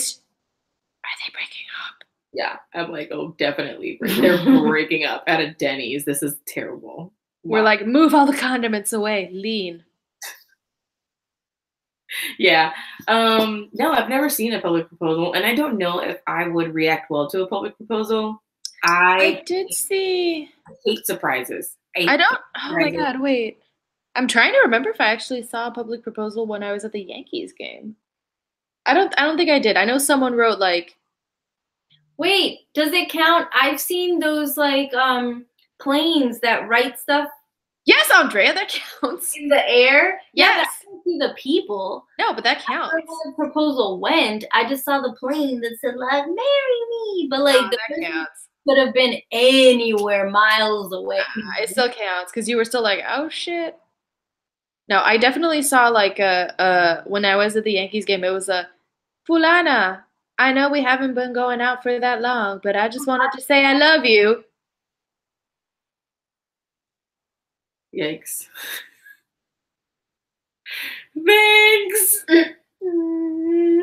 breaking up? Yeah, I'm like, oh, definitely. They're breaking up at a Denny's. This is terrible. We're like, move all the condiments away. Lean. Yeah. No, I've never seen a public proposal, and I don't know if I would react well to a public proposal. I did see. I hate surprises. I don't. Oh my God! Wait. I'm trying to remember if I actually saw a public proposal when I was at the Yankees game. I don't think I did. I know someone wrote like. Wait, does it count? I've seen those like planes that write stuff. Yes, Andrea, that counts. In the air? Yes. I didn't see the people. No, but that counts. I don't know where the proposal went. I just saw the plane that said, like, marry me. But, like, that counts. Could have been anywhere miles away. It still counts because you were still like, oh, shit. No, I definitely saw, like, when I was at the Yankees game, it was a, Fulana, I know we haven't been going out for that long, but I just wanted to say I love you. Yikes. Thanks.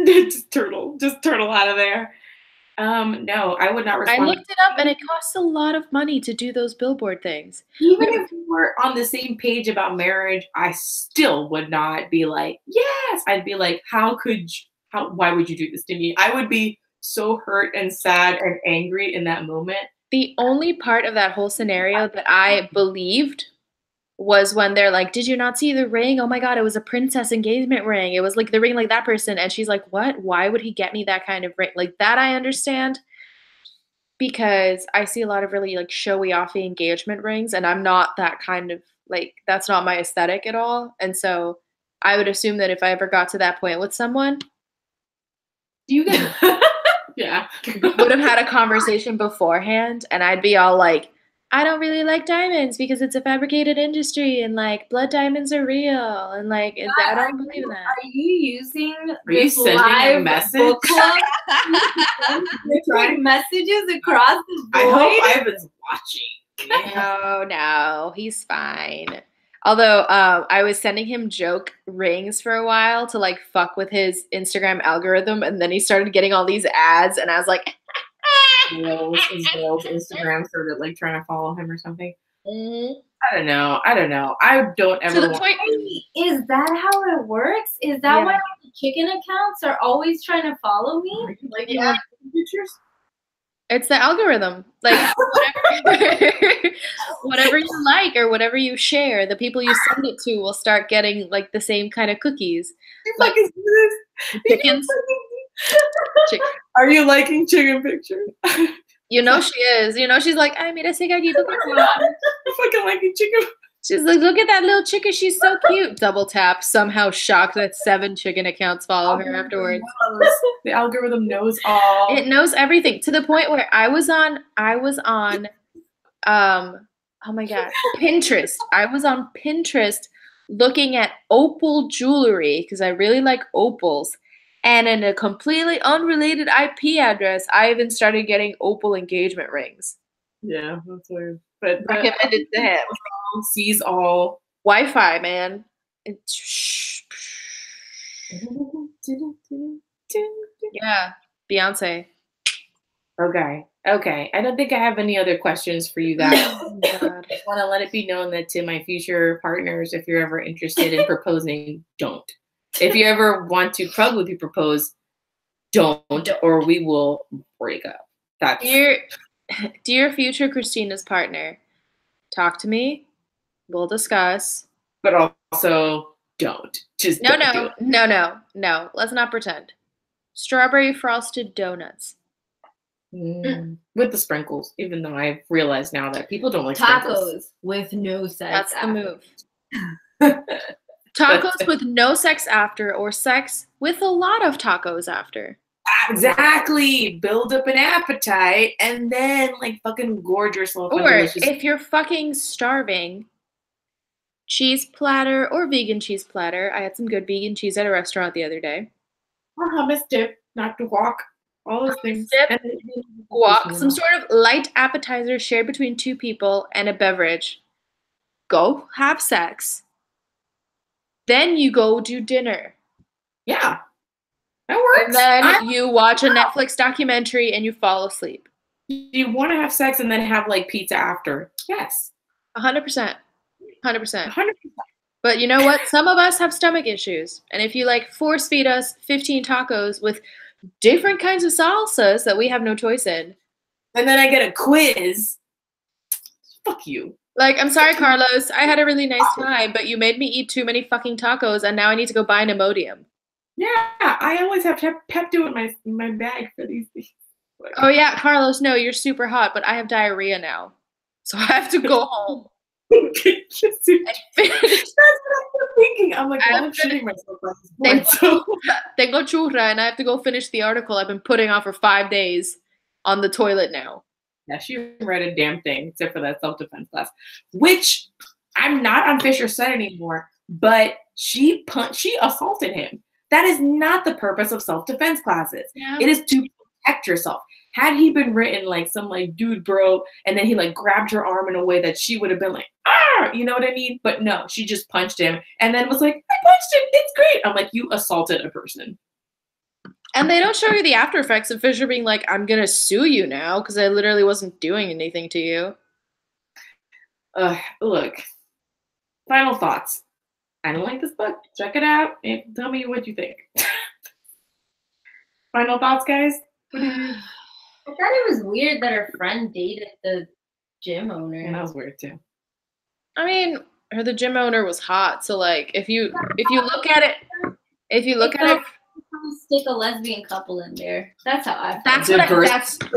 Just turtle out of there. No, I would not respond. I looked it up and it costs a lot of money to do those billboard things. Even if we were on the same page about marriage, I still would not be like, yes. I'd be like, why would you do this to me? I would be so hurt and sad and angry in that moment. The only part of that whole scenario that I believed was when they're like, did you not see the ring? Oh my God, it was a princess engagement ring. It was like the ring like that person. And she's like, what? Why would he get me that kind of ring? Like that I understand because I see a lot of really like showy offy engagement rings and I'm not that kind of like, that's not my aesthetic at all. And so I would assume that if I ever got to that point with someone, you guys yeah. would have had a conversation beforehand and I'd be all like, I don't really like diamonds because it's a fabricated industry and like blood diamonds are real and like I don't believe in that. Are you using this live message? Trying messages across the board? I hope Ivan's watching. No, he's fine. Although I was sending him joke rings for a while to like fuck with his Instagram algorithm and then he started getting all these ads and I was like girls Instagram started like trying to follow him or something. Mm-hmm. I don't know. I don't ever. To the point, is that how it works? Is that why all the chicken accounts are always trying to follow me? Like pictures? It's the algorithm. Like whatever you like or whatever you share, the people you send it to will start getting like the same kind of cookies. Like chickens. Are you liking chicken pictures? You know she is. You know she's like, I made a gallito. Fucking liking chicken. She's like, look at that little chicken. She's so cute. Double tap. Somehow shocked that 7 chicken accounts follow her afterwards. The algorithm knows all. It knows everything to the point where I was on oh my God, Pinterest. I was on Pinterest looking at opal jewelry because I really like opals. And in a completely unrelated IP address, I even started getting opal engagement rings. Yeah, that's weird. But recommended to him. Sees all. Wi-Fi, man. Yeah, Beyonce. Okay. I don't think I have any other questions for you guys. Oh, God. I want to let it be known that to my future partners, if you're ever interested in proposing, don't. If you ever want to publicly propose, don't, or we will break up. That's dear future Christina's partner, talk to me. We'll discuss. But also don't. Just don't do it. No. Let's not pretend. Strawberry frosted donuts. With the sprinkles, even though I've realized now that people don't like tacos sprinkles. with no sex. That's after. The move. Tacos with no sex after, or sex with a lot of tacos after. Exactly. Build up an appetite and then like fucking gorge yourself. Or if you're fucking starving, cheese platter or vegan cheese platter. I had some good vegan cheese at a restaurant the other day. Or hummus dip, not to walk. All those things. Dip, guac, some sort of light appetizer shared between two people and a beverage. Go have sex. Then you go do dinner. Yeah. That works. And then you watch a Netflix documentary and you fall asleep. You want to have sex and then have like pizza after. Yes. 100%. 100%. 100%. But you know what? Some of us have stomach issues. And if you like force feed us 15 tacos with different kinds of salsas that we have no choice in. And then I get a quiz. Fuck you. Like, I'm sorry, Carlos. I had a really nice time, but you made me eat too many fucking tacos and now I need to go buy an Imodium. Yeah, I always have Pepto in my bag for these things. Oh yeah, Carlos, no, you're super hot, but I have diarrhea now. So I have to go home. That's what I'm thinking. I'm like, well, I'm shitting myself at this point. Tengo churra, and I have to go finish the article I've been putting off for 5 days on the toilet now. Yeah, she read a damn thing except for that self-defense class, which I'm not on Fisher's side anymore, but she assaulted him. That is not the purpose of self-defense classes. Yeah. It is to protect yourself. Had he been written like some like dude bro, and then he like grabbed her arm in a way that she would have been like, ah, you know what I mean? But no, she just punched him and then was like, I punched him, it's great. I'm like, you assaulted a person. And they don't show you the after effects of Fisher being like, I'm gonna sue you now because I literally wasn't doing anything to you. Look, final thoughts. I don't like this book. Check it out and tell me what you think. Final thoughts, guys? I thought it was weird that her friend dated the gym owner. And that was weird too. I mean, the gym owner was hot, so like if you look at it, stick a lesbian couple in there. That's how I feel.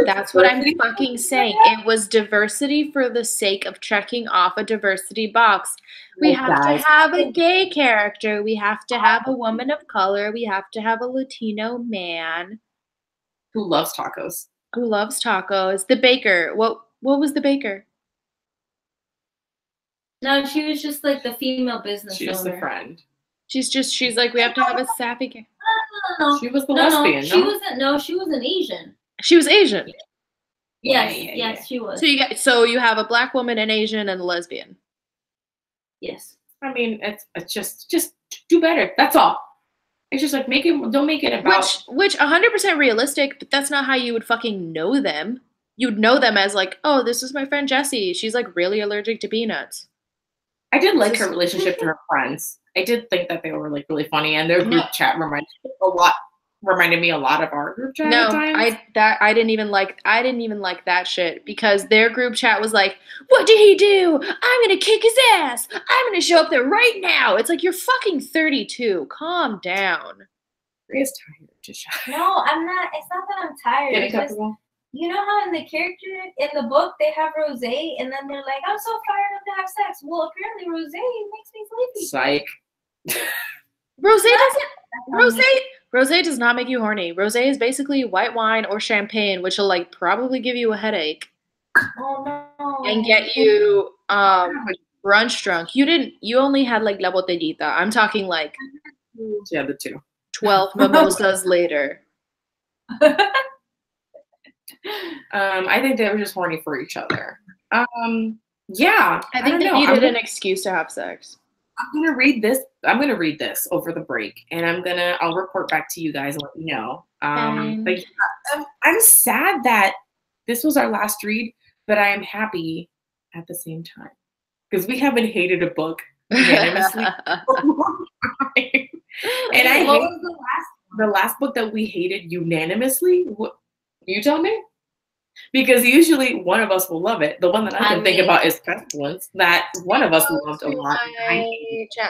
That's what I'm fucking saying. It was diversity for the sake of checking off a diversity box. We have to have a gay character. We have to have a woman of color. We have to have a Latino man who loves tacos. The baker. What was the baker? No, she was just like the female business owner. She's a friend. She's like, we have to have a sappy character. No. She was the lesbian. She wasn't. No, she was an Asian. She was Asian. Yes, she was. So you have a black woman, an Asian, and a lesbian. Yes. I mean, it's just do better. That's all. It's just like don't make it about which 100% realistic, but that's not how you would fucking know them. You'd know them as like, oh, this is my friend Jessie. She's like really allergic to peanuts. I did like her relationship to her friends. I did think that they were like really funny, and their group chat reminded me a lot of our group chat. No, I didn't even like that shit because their group chat was like, what did he do? I'm gonna kick his ass. I'm gonna show up there right now. It's like, you're fucking 32. Calm down. Andrea's tired. Just no, I'm not. It's not that I'm tired. Getting comfortable. You know how in the character in the book they have Rose, and then they're like, I'm so fired up to have sex. Well, apparently Rose makes me sleepy. Psych. Rose does not make you horny. Rose is basically white wine or champagne, which will like probably give you a headache. Oh no. And get you brunch drunk. You only had like la botellita. I'm talking like yeah, the two. 12 mimosas later. I think they were just horny for each other. Yeah. I think they needed an excuse to have sex. I'm gonna read this over the break, and I'll report back to you guys and let you know. But yeah, I'm sad that this was our last read, but I am happy at the same time because we haven't hated a book unanimously. And what was the last the last book that we hated unanimously? What, you tell me? Because usually one of us will love it. The one that I can think about is Pestilence. That one of us loved a lot.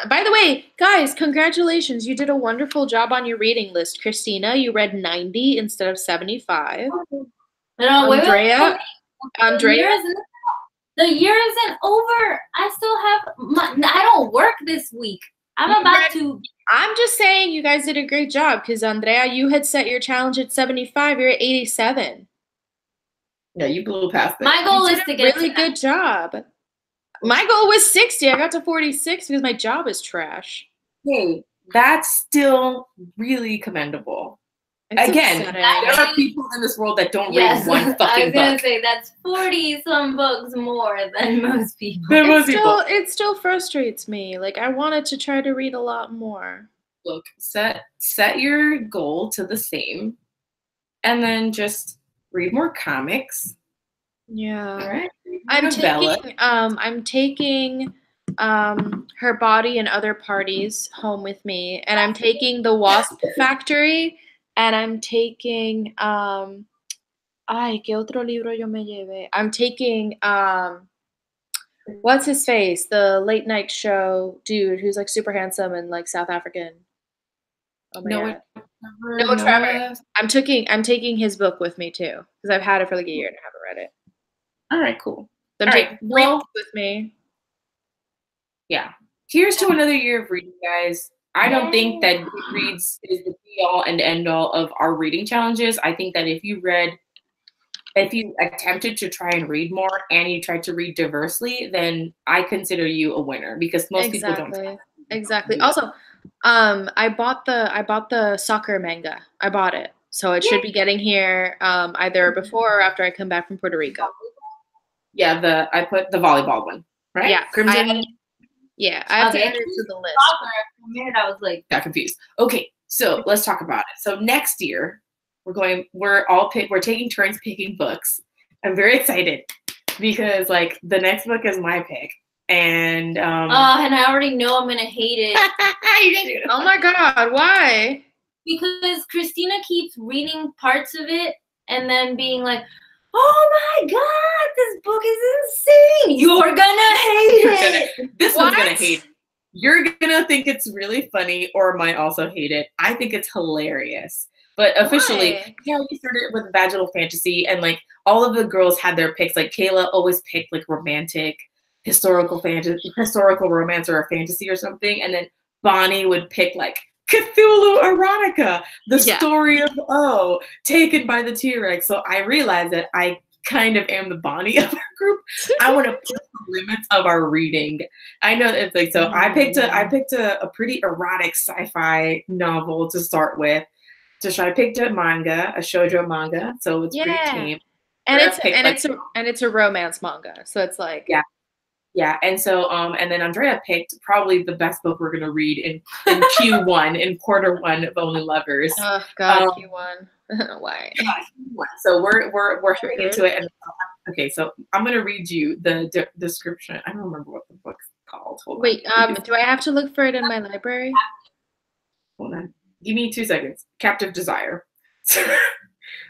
By the way, guys, congratulations. You did a wonderful job on your reading list. Christina, you read 90 instead of 75. No, Andrea, the year isn't over. I still have I don't work this week. I'm about to. I'm just saying you guys did a great job because Andrea, you had set your challenge at 75. You're at 87. Yeah, you blew past it. My goal is to get really good job. My goal was 60. I got to 46 because my job is trash. Hey, that's still really commendable. Again, there are people in this world that don't read one fucking book. I was gonna say that's 40-some books more than most people. It still frustrates me. Like I wanted to try to read a lot more. Look, set your goal to the same, and then just read more comics. Yeah. Right? I'm taking Her Body and Other Parties home with me, and I'm taking The Wasp Factory, and I'm taking ay, ¿qué otro libro yo me llevé? I'm taking what's his face? The late night show dude who's like super handsome and like South African. Oh my God. No, Trevor. I'm taking his book with me too because I've had it for like a year and I haven't read it. All right, cool. So I'm taking books with me. Yeah. Here's to another year of reading, guys. I don't think that Goodreads is the be-all and end-all of our reading challenges. I think that if you attempted to try and read more and you tried to read diversely, then I consider you a winner because most people don't. Exactly. Also, I bought the soccer manga. I bought it. So it should be getting here either before or after I come back from Puerto Rico. Yeah, I put the volleyball one, right? Yeah. Crimson. I have to add it to the list. I was like, got confused. Okay, so let's talk about it. So next year we're taking turns picking books. I'm very excited because like the next book is my pick. And and I already know I'm gonna hate it. Oh my God, why? Because Christina keeps reading parts of it and then being like, oh my God, this book is insane. You're gonna hate it. This one's gonna hate it. You're gonna think it's really funny or might also hate it. I think it's hilarious. But officially, we started with vaginal fantasy and like all of the girls had their picks. Like Kayla always picked like romantic, historical romance or a fantasy or something. And then Bonnie would pick like Cthulhu erotica, the story of O, taken by the T-Rex. So I realized that I kind of am the Bonnie of our group. I want to push the limits of our reading. I know it's like so. I picked a pretty erotic sci-fi novel to start with. Tashay picked a manga, a shoujo manga, so it's pretty tame. And it's a romance manga, so it's like yeah. And so and then Andrea picked probably the best book we're gonna read in Q1 in quarter one of Only Lovers. Oh God, Q1. Why? So we're heading into it. And okay, so I'm gonna read you the description. I don't remember what the book's called. Wait, do I have to look for it in my library? Hold on. Give me 2 seconds. Captive Desire.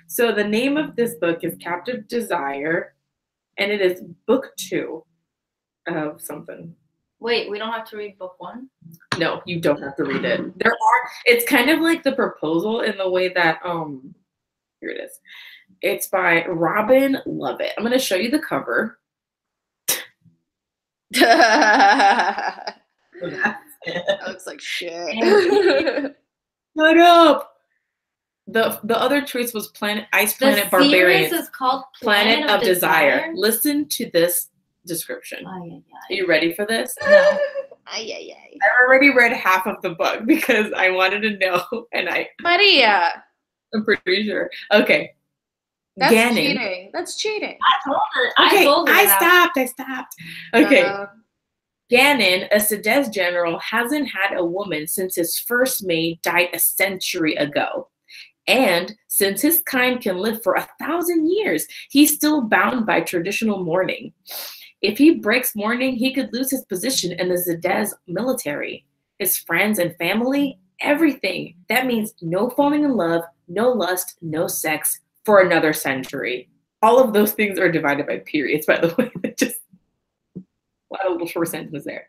So the name of this book is Captive Desire, and it is book 2 of something. Wait, we don't have to read book 1? No, you don't have to read it. It's kind of like The Proposal in the way that here it is. It's by Robin Lovett. I'm gonna show you the cover. That looks like shit. Shut up. The other choice was Ice Planet Barbarians. This is called Planet of Desire. Listen to this description. Are you ready for this? No. I've already read half of the book because I wanted to know, and Maria. I'm pretty sure. Okay. That's Ganon. cheating. That's cheating. I told her. Okay, I stopped. Okay. Ganon, a Sedez general, hasn't had a woman since his first maid died a century ago. And since his kind can live for 1,000 years, he's still bound by traditional mourning. If he breaks mourning, he could lose his position in the Sedez military. His friends and family everything. That means no falling in love, no lust, no sex for another century. All of those things are divided by periods, by the way. Just a lot of little short sentences there.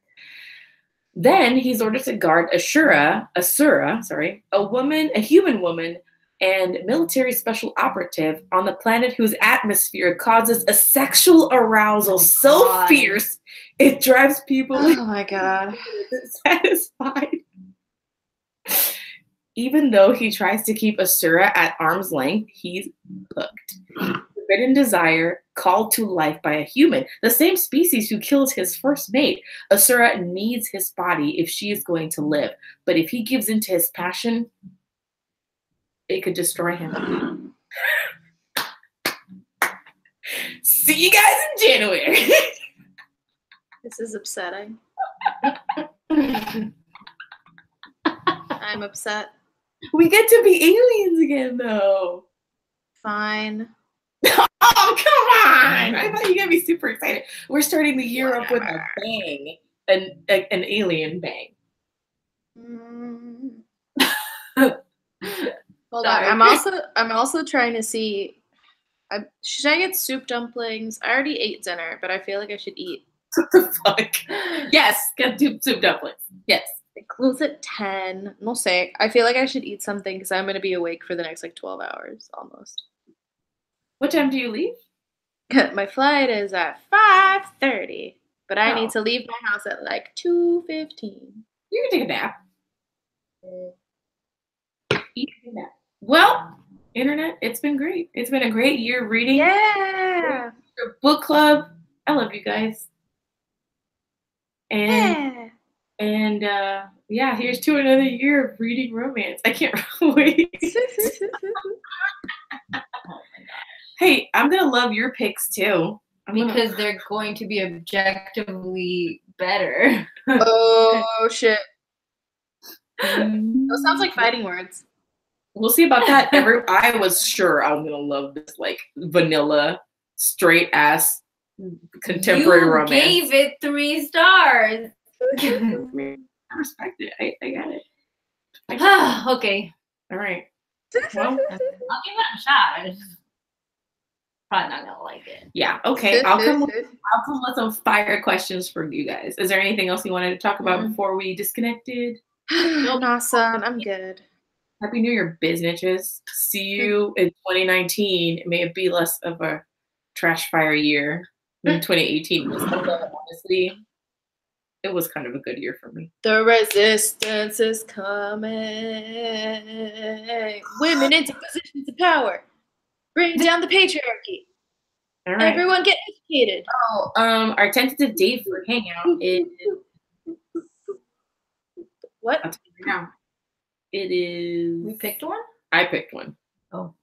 Then he's ordered to guard Asura, a human woman, and military special operative on the planet whose atmosphere causes a sexual arousal so fierce it drives people Oh my god. satisfied. Even though he tries to keep Asura at arm's length, he's hooked. Forbidden desire, called to life by a human, the same species who killed his first mate. Asura needs his body if she is going to live, but if he gives into his passion, it could destroy him. See you guys in January. This is upsetting. I'm upset. We get to be aliens again, though. Fine. Oh, come on! I thought you were gonna be super excited. We're starting the year up with a bang, an alien bang. Hold on. I'm also trying to see. Should I get soup dumplings? I already ate dinner, but I feel like I should eat. What the fuck? Yes, get soup dumplings. Yes. It close at 10. No sé. I feel like I should eat something because I'm gonna be awake for the next 12 hours almost. What time do you leave? My flight is at 5:30, but I need to leave my house at 2:15. You can take a nap. Well, internet, it's been great. It's been a great year reading. Yeah. Your book club. I love you guys. And here's to another year of reading romance. I can't wait. Hey, I'm gonna love your picks too. Because they're going to be objectively better. Oh shit. Those sounds like fighting words. We'll see about that. I was sure I was gonna love this vanilla, straight ass contemporary romance. You gave it 3 stars. I respect it. I got it. Okay. All right. Well, I'll give it a shot. I'm just probably not gonna like it. Yeah. Okay. I'll come with some fire questions for you guys. Is there anything else you wanted to talk about before we disconnected? No, son. I'm good. Happy New Year, bitches. See you in 2019. May it be less of a trash fire year than 2018 was. Honestly, it was kind of a good year for me. The resistance is coming. Women into positions of power. Bring down the patriarchy. All right. Everyone get educated. Oh, our tentative date for Hangout is what? I'll tell you right now. It is. We picked one? I picked one. Oh.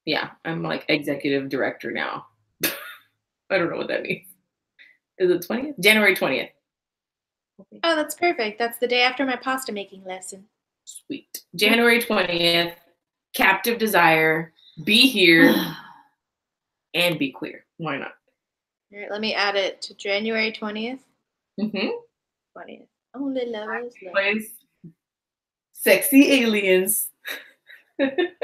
Yeah, I'm executive director now. I don't know what that means. Is it 20th? January 20th. Okay. Oh, that's perfect. That's the day after my pasta making lesson. Sweet. January 20th. Captive desire. Be here. And be queer. Why not? All right, let me add it to January 20th. Mm-hmm. 20th. Only lovers. Place. Sexy aliens. Okay.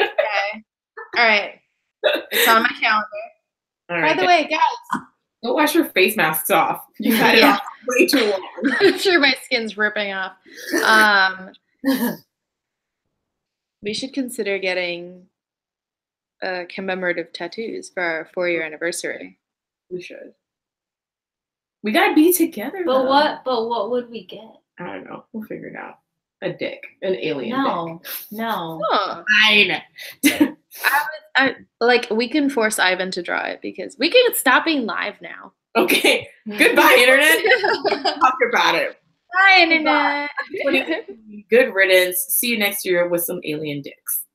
All right. It's on my calendar. All right. By the way, guys. Don't wash your face masks off. You had it off way too long. I'm sure my skin's ripping off. We should consider getting commemorative tattoos for our 4-year anniversary. We should. We gotta be together. But what would we get? I don't know. We'll figure it out. A dick. An alien dick. No. Huh. Fine. We can force Ivan to draw it because we can stop being live now. Okay. Goodbye, internet. Talk about it. Bye, internet. Good riddance. See you next year with some alien dicks.